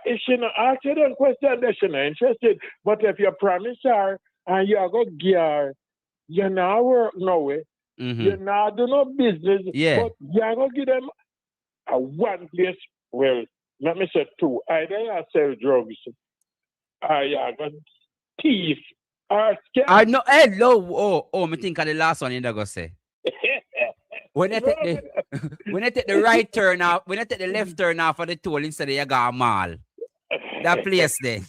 If she not ask you that question, then she's not interested. But if you promise her and you are going to give her, you not work no way, you not do no business, but you are going to give them a one place, well, let me say two, either you sell drugs or you are going to thief or scam. I know, hello, me think of the last one you're going to say. When I take the right turn off, when I take the left turn off of the toll instead of you got a mall. That place there.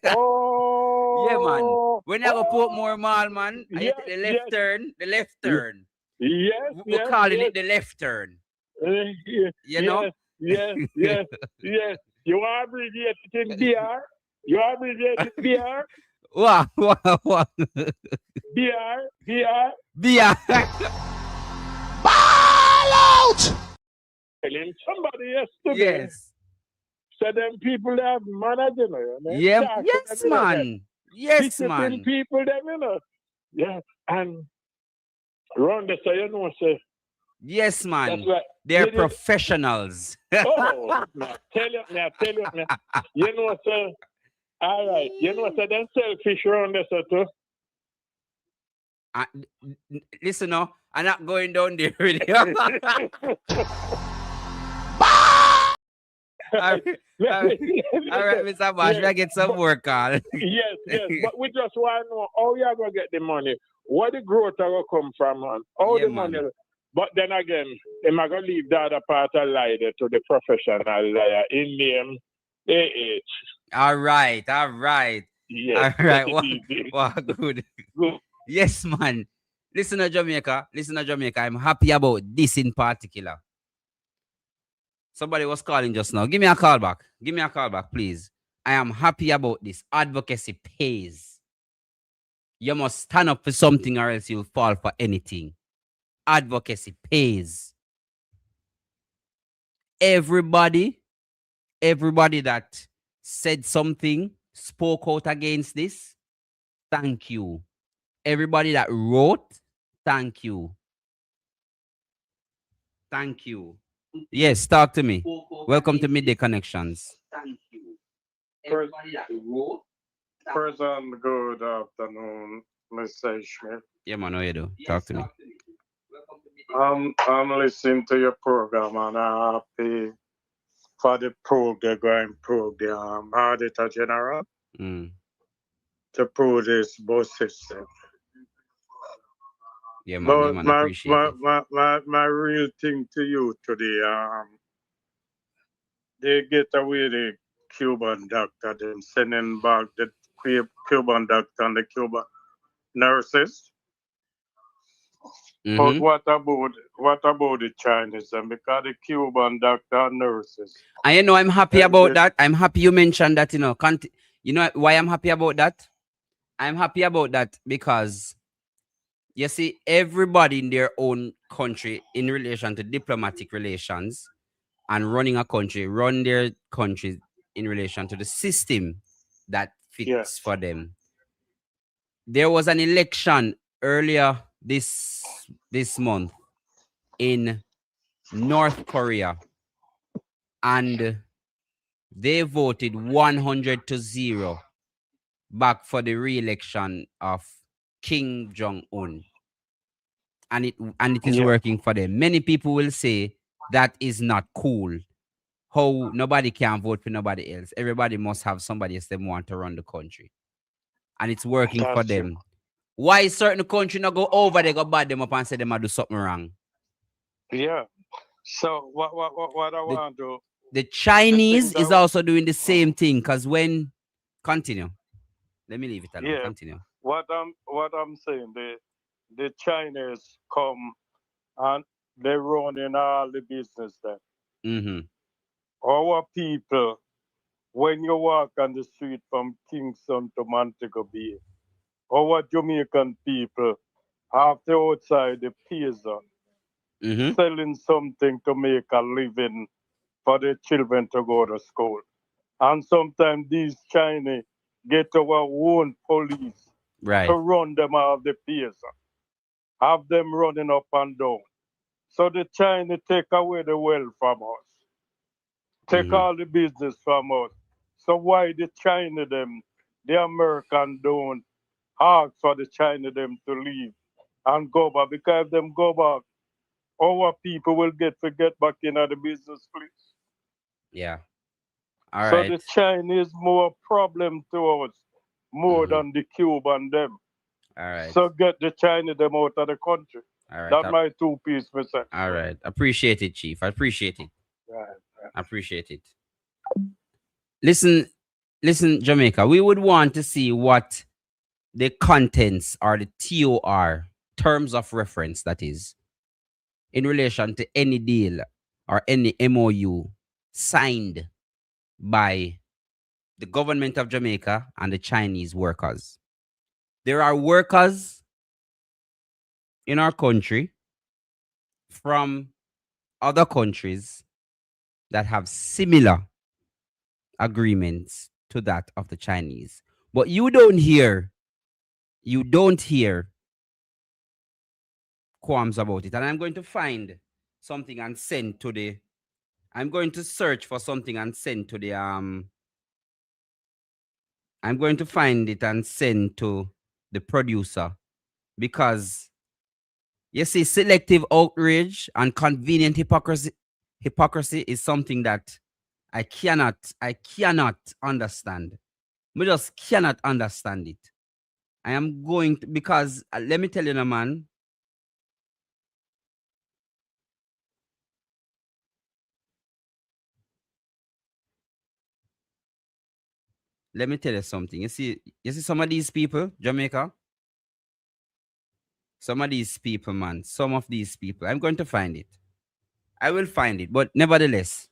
Oh, yeah, man. When you go put more mall, man, and you take the left turn. Yes, We're calling it the left turn. You know? Yes. You are abbreviated in BR? You are abbreviated BR? What? BR. Ball out! Telling somebody yesterday. Yes. So them people that have managed, you know. Yeah. Yes, man. Yes, man. People them, you know. Yeah. And around the so you know, say. Yes, man. Right. They're professionals. Oh, now tell you. You know, sir. All right. You know, sir, them selfish around the so too. Listen, no, I'm not going down there with you. All right, Mr. Bash, I get some work on. Yes. But we just want to know how you are going to get the money. Where the growth will come from, man. How the money. But then again, am I going to leave the other part of lie there to the professional liar in name AH. All right. Yes. All right. Wow, good. Yes, man. Listen to Jamaica. I'm happy about this in particular. Somebody was calling just now. Give me a call back, please. I am happy about this. Advocacy pays. You must stand up for something or else you'll fall for anything. Advocacy pays. Everybody that said something, spoke out against this, thank you. Everybody that wrote, thank you. Thank you. Yes, talk to me. Welcome to Midday Connections. Thank you. Everybody that wrote. Present, good afternoon, Mr. Schmidt. Yeah, man, how you do? Talk to me. I'm listening to your program and I'm happy for the program, Auditor General, to prove this bus system. Yeah, man. Yeah, But man. Appreciate it. my real thing to you today, they get away the Cuban doctor, them sending back the Cuban doctor and the Cuban nurses. But Mm-hmm. what about the Chinese? And because the Cuban doctor and nurses, And you know, I'm happy them about get that. I'm happy you mentioned that, you know. You know why I'm happy about that? I'm happy about that because you see, everybody in their own country in relation to diplomatic relations and running a country, run their countries in relation to the system that fits yes, for them. There was an election earlier this month in North Korea, and they voted 100-0 back for the re-election of Kim Jong-un. And it is yeah, working for them. Many people will say that is not cool. How nobody can vote for nobody else. Everybody must have somebody else they want to run the country. And it's working for that's true. them. Why certain country not go over, they go bad them up and say them a do something wrong? Yeah. So what I The want to the the Chinese things is also doing the same thing, because when continue. Let me leave it alone. yeah, Continue. what I'm saying, the Chinese come and they run in all the business there. Mm-hmm. Our people, when you walk on the street from Kingston to Montego Bay, our Jamaican people after outside the pizza Mm-hmm. selling something to make a living for the children to go to school. And sometimes these Chinese get our own police to Right. run them out of the pizza, have them running up and down. So the Chinese take away the wealth from us, take Mm-hmm. all the business from us. So why the China them, the American don't ask for the China them to leave and go back? Because if them go back, our people will get back into the business, please. Yeah. All So right. the Chinese more problem to us more Mm-hmm. than the Cuban them. All right. So get the China them out of the country. All right. That my two piece, Mr. All right. Appreciate it, Chief. I appreciate it. Right. I appreciate it. Listen, listen, Jamaica. We would want to see what the contents or the TOR, terms of reference, that is, in relation to any deal or any MOU signed by the government of Jamaica and the Chinese workers. There are workers in our country from other countries that have similar agreements to that of the Chinese. But you don't hear qualms about it. And I'm going to find something and send to the I'm going to search for something and send to the I'm going to find it and send to the producer, because you see, selective outrage and convenient hypocrisy is something that I cannot understand. I just cannot understand it. I am going to, because let me tell you, man. Let me tell you something. You see some of these people, Jamaica, some of these people, man, some of these people, I'm going to find it. I will find it. But nevertheless,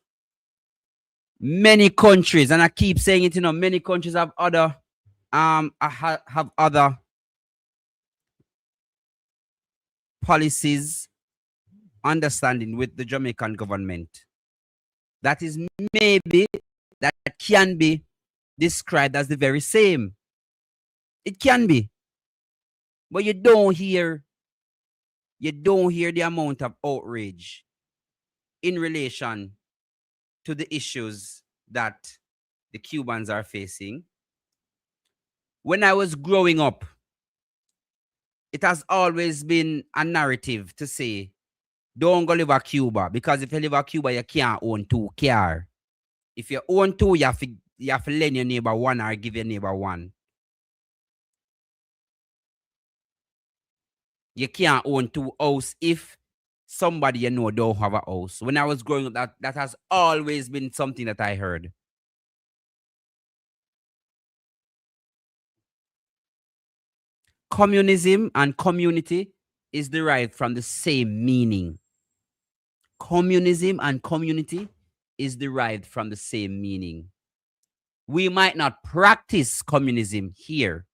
many countries, and I keep saying it, many countries have other have other policies, understanding with the Jamaican government. That is maybe that can be described as the very same. It can be. But you don't hear the amount of outrage in relation to the issues that the Cubans are facing. When I was growing up, it has always been a narrative to say, don't go live at Cuba, because if you live at Cuba, you can't own 2 cars. If you own 2, you have to lend your neighbor 1 or give your neighbor 1. You can't own two houses if somebody you know don't have a house. When I was growing up, that has always been something that I heard. Communism and community is derived from the same meaning. Communism and community is derived from the same meaning. We might not practice communism here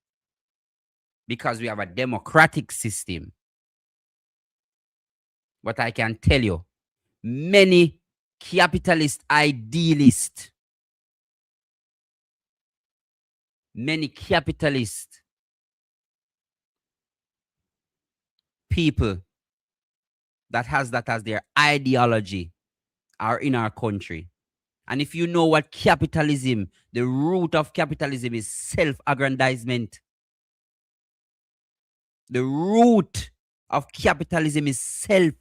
because we have a democratic system. But I can tell you, many capitalist idealists, many capitalist people that has that as their ideology are in our country. And if you know what capitalism, the root of capitalism is self-aggrandizement. The root of capitalism is self.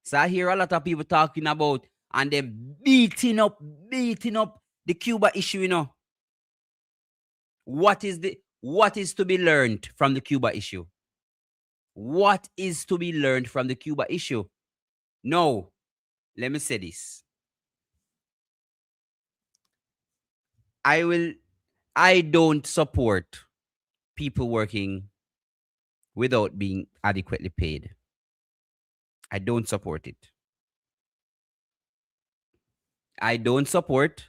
So I hear a lot of people talking about and them beating up the Cuba issue, you know. What is to be learned from the Cuba issue? What is to be learned from the Cuba issue? No, let me say this. I don't support people working without being adequately paid. I don't support it. I don't support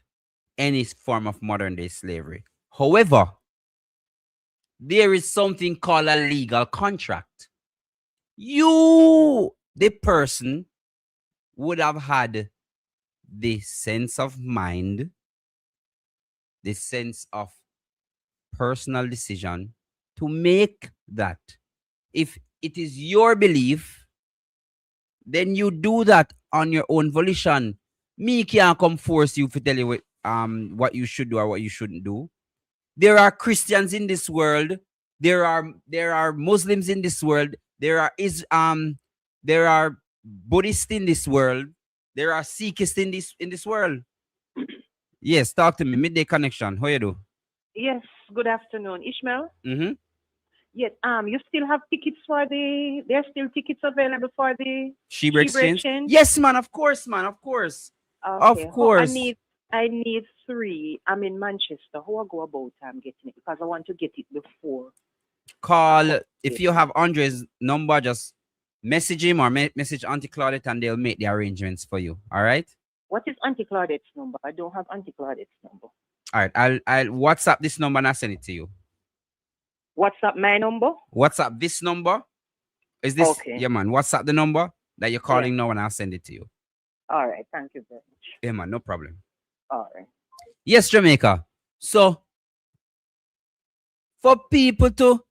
any form of modern day slavery. However, there is something called a legal contract. You, the person, would have had the sense of mind, the sense of personal decision to make that. If it is your belief, then you do that on your own volition. Me can't come force you to tell you what you should do or what you shouldn't do. There are Christians in this world. There are Muslims in this world. There are Buddhists in this world. There are Sikhists in this world. Yes, talk to me. Midday Connection. How you do? Yes, good afternoon. Ishmael? Mm-hmm. Yes, you still have tickets for there's still tickets available for the Sheba Exchange? Exchange? Yes, man, of course, man, of course. Okay. Of course. I need 3. I'm in Manchester. How I go about getting it? Because I want to get it before. Call, if you have Andre's number, just message him or message Auntie Claudette and they'll make the arrangements for you. All right? What is Auntie Claudette's number? I don't have Auntie Claudette's number. All right, I'll WhatsApp this number and I'll send it to you. WhatsApp my number? WhatsApp this number. Is this? Okay. Yeah, man. WhatsApp the number that you're calling now and I'll send it to you. All right. Thank you very much. Yeah, man. No problem. All right. Yes, Jamaica. So, for people to,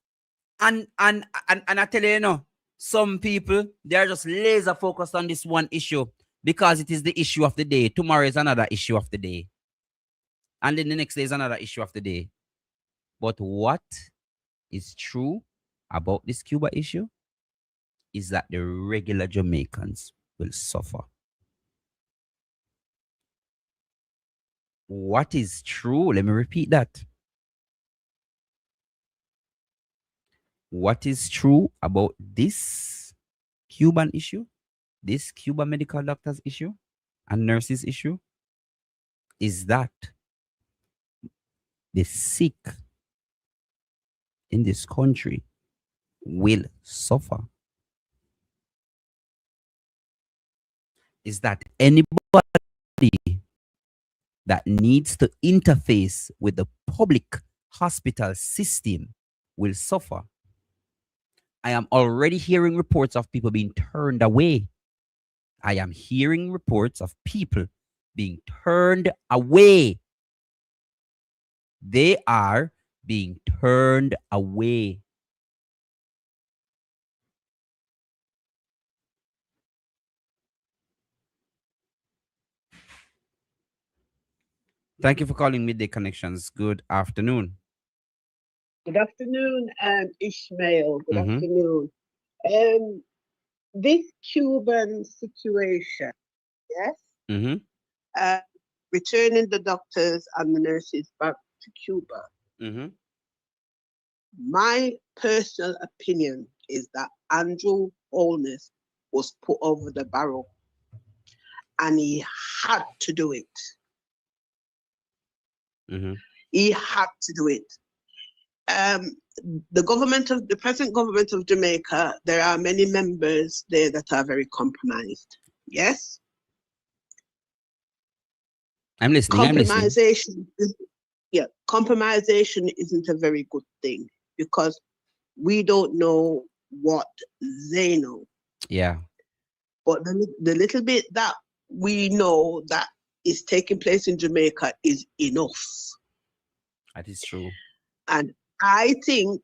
and I tell you, you know, some people, they're just laser focused on this one issue because it is the issue of the day. Tomorrow is another issue of the day. And then the next day is another issue of the day. But what is true about this Cuba issue is that the regular Jamaicans will suffer. What is true? Let me repeat that. What is true about this Cuban issue, this Cuban medical doctors issue and nurses issue, is that the sick in this country will suffer. Is that anybody that needs to interface with the public hospital system will suffer. I am already hearing reports of people being turned away. I am hearing reports of people being turned away. They are being turned away. Thank you for calling Midday Connections. Good afternoon. Good afternoon, Ishmael. Good Mhm. afternoon. This Cuban situation, yes, Mm-hmm. returning the doctors and the nurses back to Cuba, Mm-hmm. my personal opinion is that Andrew Holness was put over the barrel and he had to do it. Mm-hmm. He had to do it. The present government of Jamaica, there are many members there that are very compromised. Yes? I'm listening. Compromisation isn't a very good thing because we don't know what they know. Yeah. But the little bit that we know that is taking place in Jamaica is enough. That is true. And I think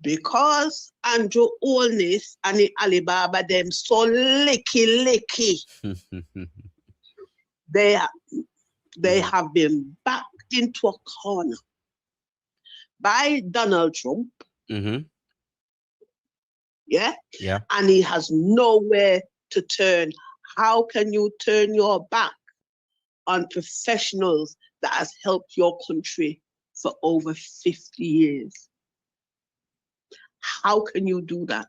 because Andrew Holness and the Alibaba them so licky, they have been backed into a corner by Donald Trump. Mm-hmm. Yeah? Yeah. And he has nowhere to turn. How can you turn your back on professionals that has helped your country for over 50 years? How can you do that?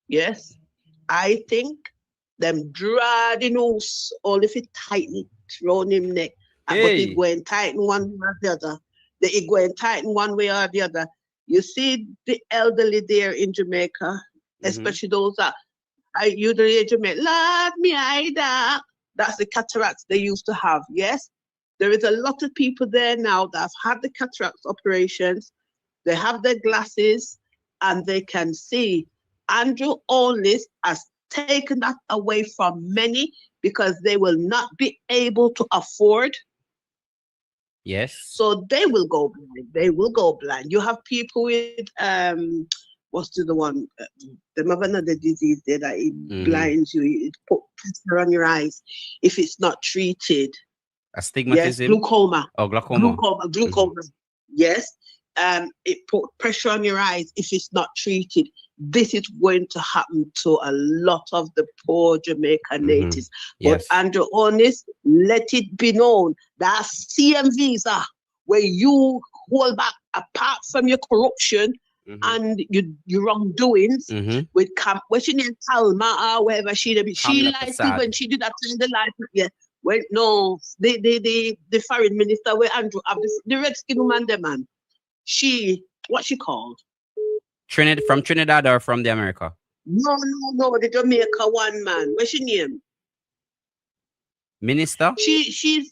Yes, I think them draw the nose, all if it tighten round him neck, but it go and tighten one way or the other. It go and tighten one way or the other. You see the elderly there in Jamaica, especially those that are usually in Jamaica, Lord me Ida. That's the cataracts they used to have, yes? There is a lot of people there now that have had the cataracts operations. They have their glasses and they can see. Andrew Holness has taken that away from many because they will not be able to afford. Yes. So they will go blind. They will go blind. You have people with what's the one? They have another disease there that it blinds you. It put pressure on your eyes if it's not treated. Astigmatism. Yes, glaucoma. Oh, glaucoma. Glaucoma. Yes. It put pressure on your eyes if it's not treated. This is going to happen to a lot of the poor Jamaican natives. Yes. But Andrew Holness, let it be known that CM visa where you hold back apart from your corruption and your wrongdoings with what's she named Talma or whatever she lied when she did that in the life. Yeah. Well, no, the foreign minister where Andrew have the red skin woman, the man. What she called? From Trinidad or from the America? No, the Jamaica one, man. What's she name? Minister? She's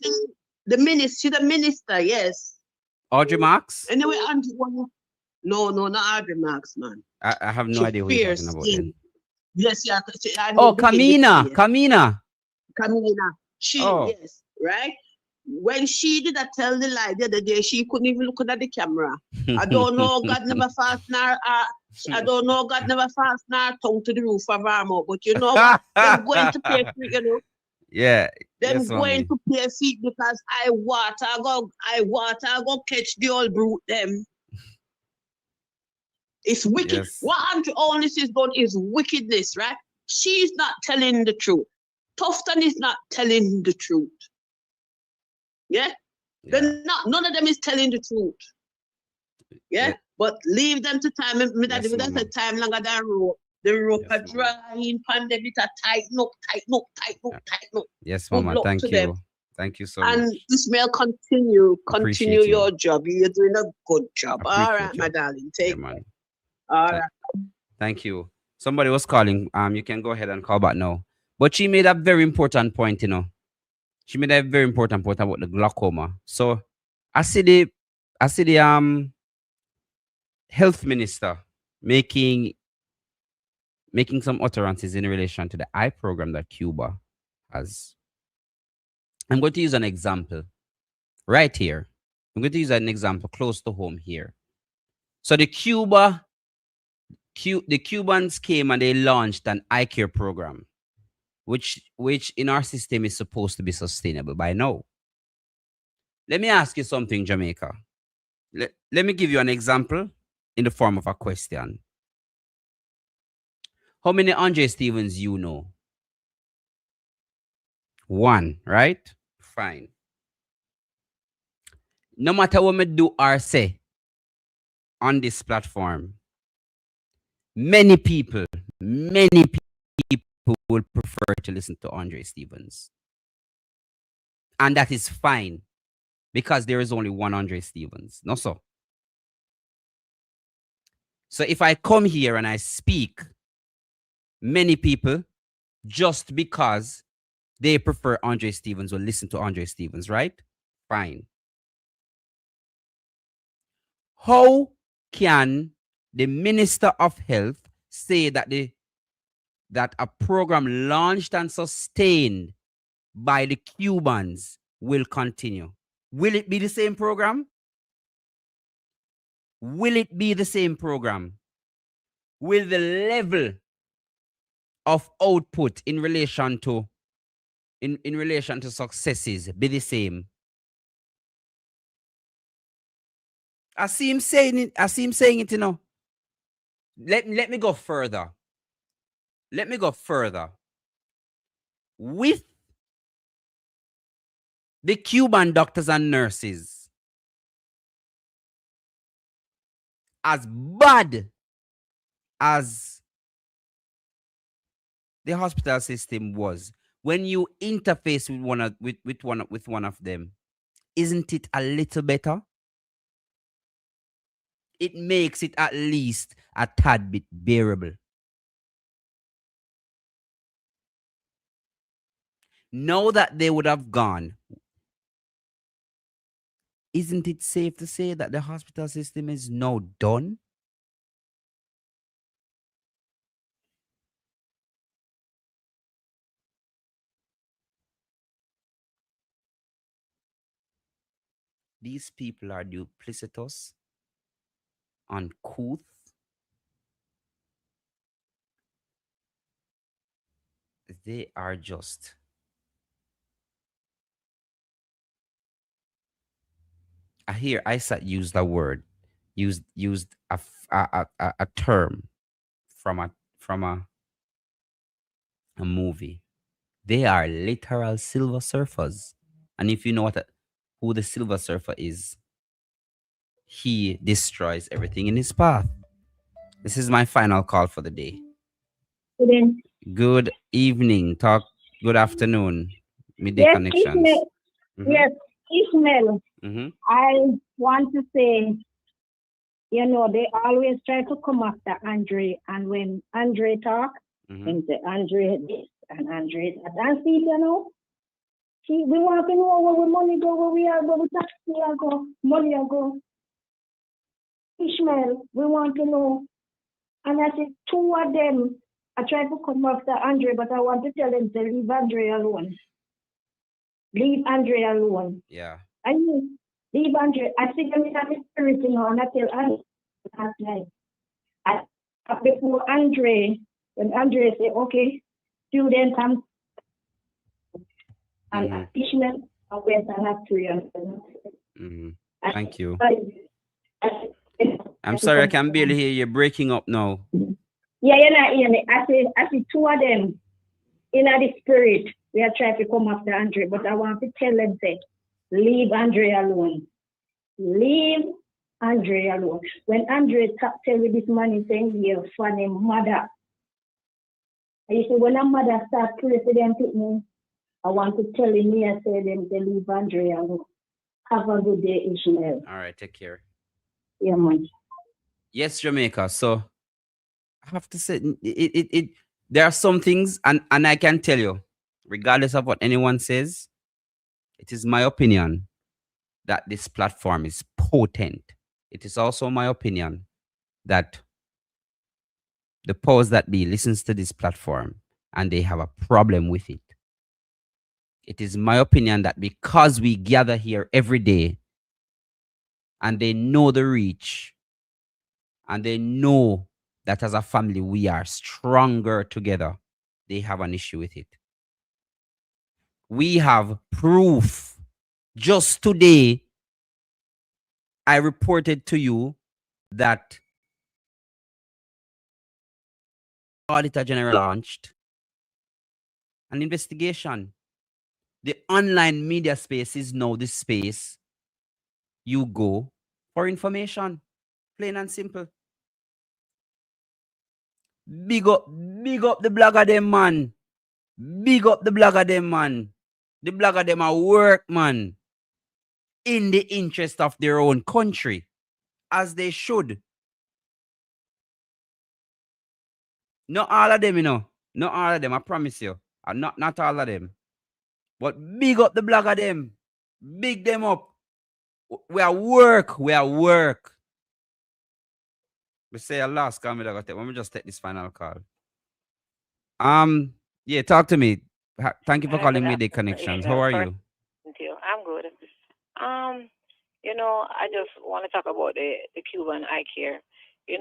the minister. She's the minister, yes. Audrey Marks? Anyway, Andrew, no, not Audrey Marks, man. I have no idea what you're talking about then. Yes, yeah. Kamina. Yes, right? When she did tell the lie the other day, she couldn't even look at the camera. I don't know, God never fastened her. I don't know, God never fastened her tongue to the roof of her mouth. But you know what? They're going to pay for it, you know. Yeah. Them going to pay feet because I go catch the old brute them. It's wicked. Yes. What Andrew Holness is done is wickedness, right? She's not telling the truth. Tufton is not telling the truth. Yeah? They're not. None of them is telling the truth. Yeah? But leave them to time. That's a time longer than rope. The rope are drying, pandemic are tighten up. Yes, Mama. Thank you. Them. Thank you so much. And Ismail, continue your job. You're doing a good job. All right, my darling. Take care. All right. Thank you. Somebody was calling. You can go ahead and call back now. But she made a very important point, you know. She made a very important point about the glaucoma. So I see the health minister making some utterances in relation to the eye program that Cuba has. I'm going to use an example right here. I'm going to use an example close to home here. So the Cubans came and they launched an eye care program, which in our system is supposed to be sustainable by now. Let me ask you something, Jamaica. Let me give you an example in the form of a question. How many Andre Stevens you know? One, right? Fine. no matter what me do or say on this platform, many people will prefer to listen to Andre Stevens. And that is fine, because there is only one Andre Stevens. No, so. So if I come here and I speak, many people, just because they prefer Andre Stevens, will listen to Andre Stevens, right? Fine. How can the Minister of Health say that that a program launched and sustained by the Cubans will continue? Will it be the same program? Will it be the same program? Will the level of output in relation to successes be the same? I see him saying it, you know. Let me go further. Let me go further. With the Cuban doctors and nurses, as bad as the hospital system was, when you interface with one of them, isn't it a little better? It makes it at least a tad bit bearable. Now that they would have gone, isn't it safe to say that the hospital system is now done? These people are duplicitous, uncouth. They are just... I hear Isaac used a word, used a term from a movie. They are literal silver surfers. And if you know who the silver surfer is, he destroys everything in his path. This is my final call for the day. Good evening. Good afternoon. Midday yes, Connections. Yes, Ishmael. I want to say, you know, they always try to come after Andre, and when Andre talk, and say Andre this and Andre that, and see, you know, we want to know where we money go, where we are, where we taxi are go, money are go. Ishmael, we want to know. And I said, two of them, I tried to come after Andre, but I want to tell them to leave Andre alone. Leave Andre alone. Yeah. I mean, leave Andre. I see them in the spirit, you know, and I tell Andre last night. Before Andre, when Andre say, okay, students, and Ishmael, I went and have to. Thank you. I'm sorry, I can barely hear you. Breaking up now. Yeah, you're not hearing me. I see two of them in the spirit. We are trying to come after Andre, but I want to tell them, say, leave Andre alone. Leave Andre alone. When Andre tell me this man is saying, you're funny mother. And you say, when a mother starts praying to me, I want to tell him, I say them to leave Andre alone. Have a good day, Ishmael. All right, take care. Yeah, man. Yes, Jamaica. So I have to say, there are some things, and I can tell you, regardless of what anyone says, it is my opinion that this platform is potent. It is also my opinion that the powers that be listens to this platform and they have a problem with it. It is my opinion that because we gather here every day and they know the reach and they know that as a family we are stronger together, they have an issue with it. We have proof. Just today, I reported to you that Auditor General launched an investigation. The online media space is now the space you go for information. Plain and simple. Big up the blogger them, man. Big up the blogger them, man. The blogger them are work, man. In the interest of their own country. As they should. Not all of them, you know. Not all of them, I promise you. Not all of them. But big up the blogger them. Big them up. We are work. We are work. We say a last call. Let me just take this final call. Yeah, talk to me. Thank you for calling Midday Connections. How are you? Thank you. I'm good. I just want to talk about the Cuban eye care. A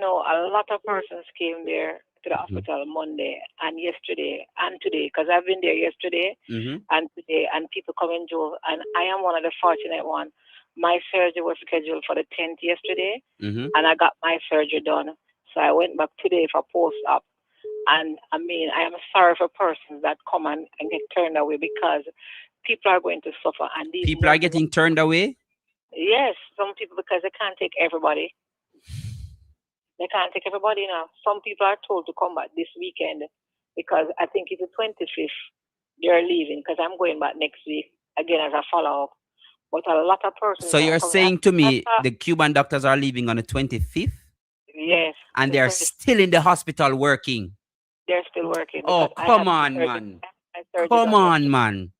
lot of persons came there to the hospital Monday and yesterday and today, because I've been there yesterday and today, and people come and drove, and I am one of the fortunate ones. My surgery was scheduled for the 10th yesterday, and I got my surgery done. So I went back today for post-op. And I mean, I am sorry for persons that come and get turned away, because people are going to suffer. And these people are getting turned away? Yes, some people, because they can't take everybody. They can't take everybody now. Some people are told to come back this weekend, because I think it's the 25th they're leaving, because I'm going back next week again as a follow-up. But a lot of persons. So you're saying to me the Cuban doctors are leaving on the 25th? Yes. And they're still in the hospital working? They're still working. Oh, come on, man. Come on, man.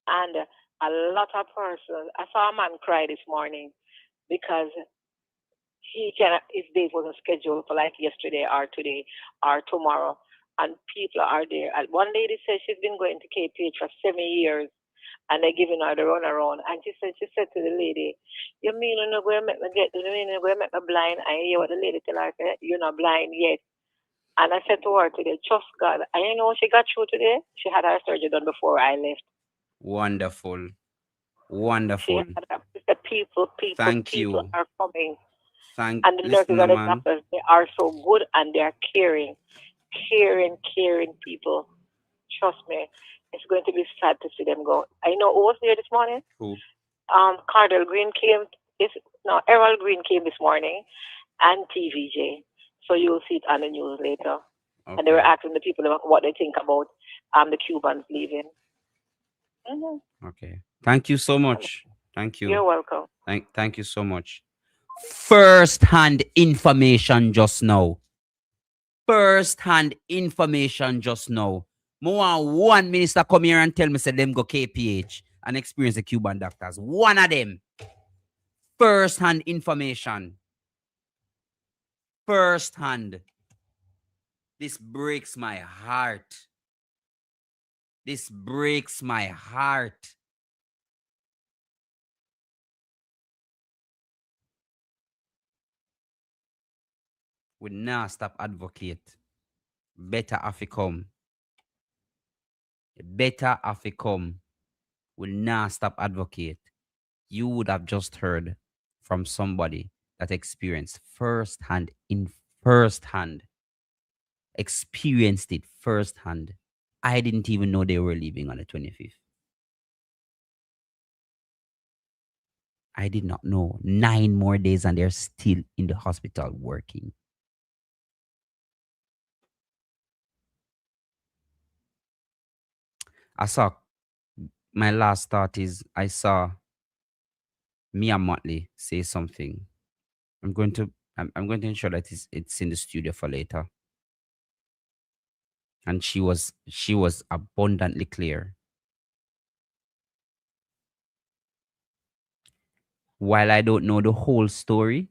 And a lot of persons. I saw a man cry this morning because his date wasn't scheduled for like yesterday or today or tomorrow. And people are there. And one lady said she's been going to KPH for 7 years, and they're giving her the run around. And she said to the lady, "You mean you're not going to make me blind?" And you hear what the lady tell her, "You're not blind yet." And I said to her today, "Trust God." And you know what she got through today? She had her surgery done before I left. Wonderful. Wonderful. The people Thank you. Are coming. And the listen, nurses and the doctors, they are so good, and they are caring people. Trust me, it's going to be sad to see them go. I know who was there this morning. Who? Cardell Green came. Errol Green came this morning, and TVJ. So you'll see it on the news later. Okay. And they were asking the people what they think about the Cubans leaving. Okay. Thank you so much. Thank you. You're welcome. Thank you so much. First-hand information just now. First-hand information just now. More one minister come here and tell me say them go KPH and experience the Cuban doctors. One of them. First-hand information. First-hand. This breaks my heart. This breaks my heart. We now stop advocate. Better have to come. Better have to come. Will now stop advocate. You would have just heard from somebody that experienced firsthand, experienced it firsthand. I didn't even know they were leaving on the 25th. I did not know. 9 more days and they're still in the hospital working. My last thought is I saw Mia Motley say something. I'm going to ensure that it's in the studio for later. And she was abundantly clear. While I don't know the whole story,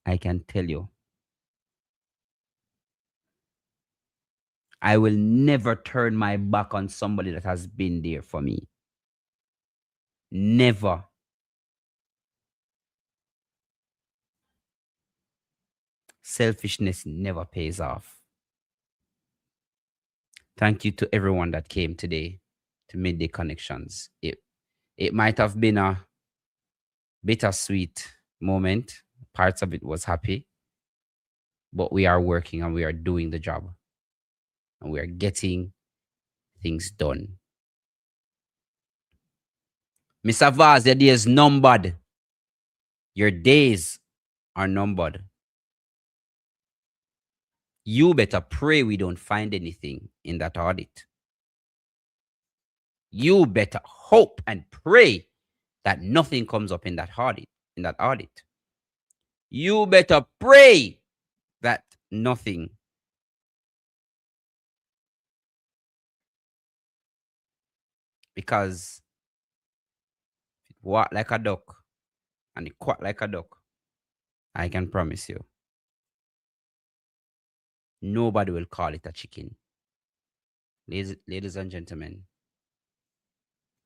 I can tell you, I will never turn my back on somebody that has been there for me. Never. Selfishness never pays off. Thank you to everyone that came today to Midday Connections. It might have been a bittersweet moment. Parts of it was happy. But we are working and we are doing the job. And we are getting things done. Mr. Vaz, your days numbered. Your days are numbered. You better pray we don't find anything in that audit. You better hope and pray that nothing comes up in that audit. You better pray that nothing. Because it walk like a duck and it quack like a duck, I can promise you, nobody will call it a chicken. Ladies and gentlemen,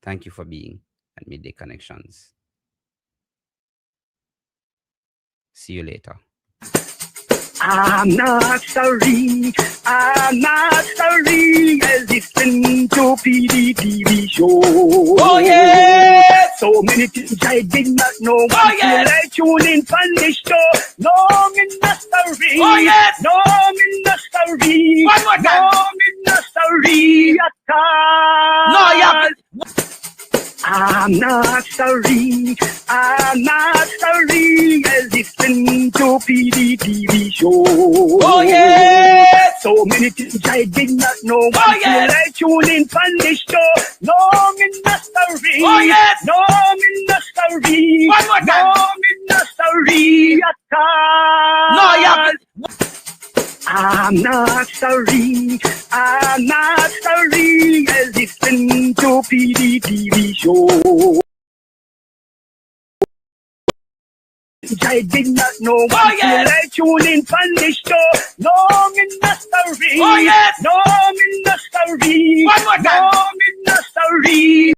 thank you for being at Midday Connections. See you later. I'm not sorry, listen to PDTV show. Oh yeah! So many things I did not know. Oh yeah! Till I tune in from this show. No, me not sorry. Oh yes! No, me not sorry. One more time. No, me not sorry at all. No, yeah. I'm not sorry, listen to PDTV show. Oh yeah! So many things I did not know. Oh yeah! Till I tune in from this show. No, me not sorry. Oh yes! No, me not sorry. One more time. No, me not sorry at all. No, yeah. I'm not sorry, listen to PDTV show. I did not know. Oh yeah! Till I tune in from this show. No, me not sorry. Oh yes! No, me not sorry. One more time. No, me not sorry.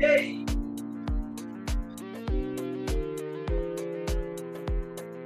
Yay!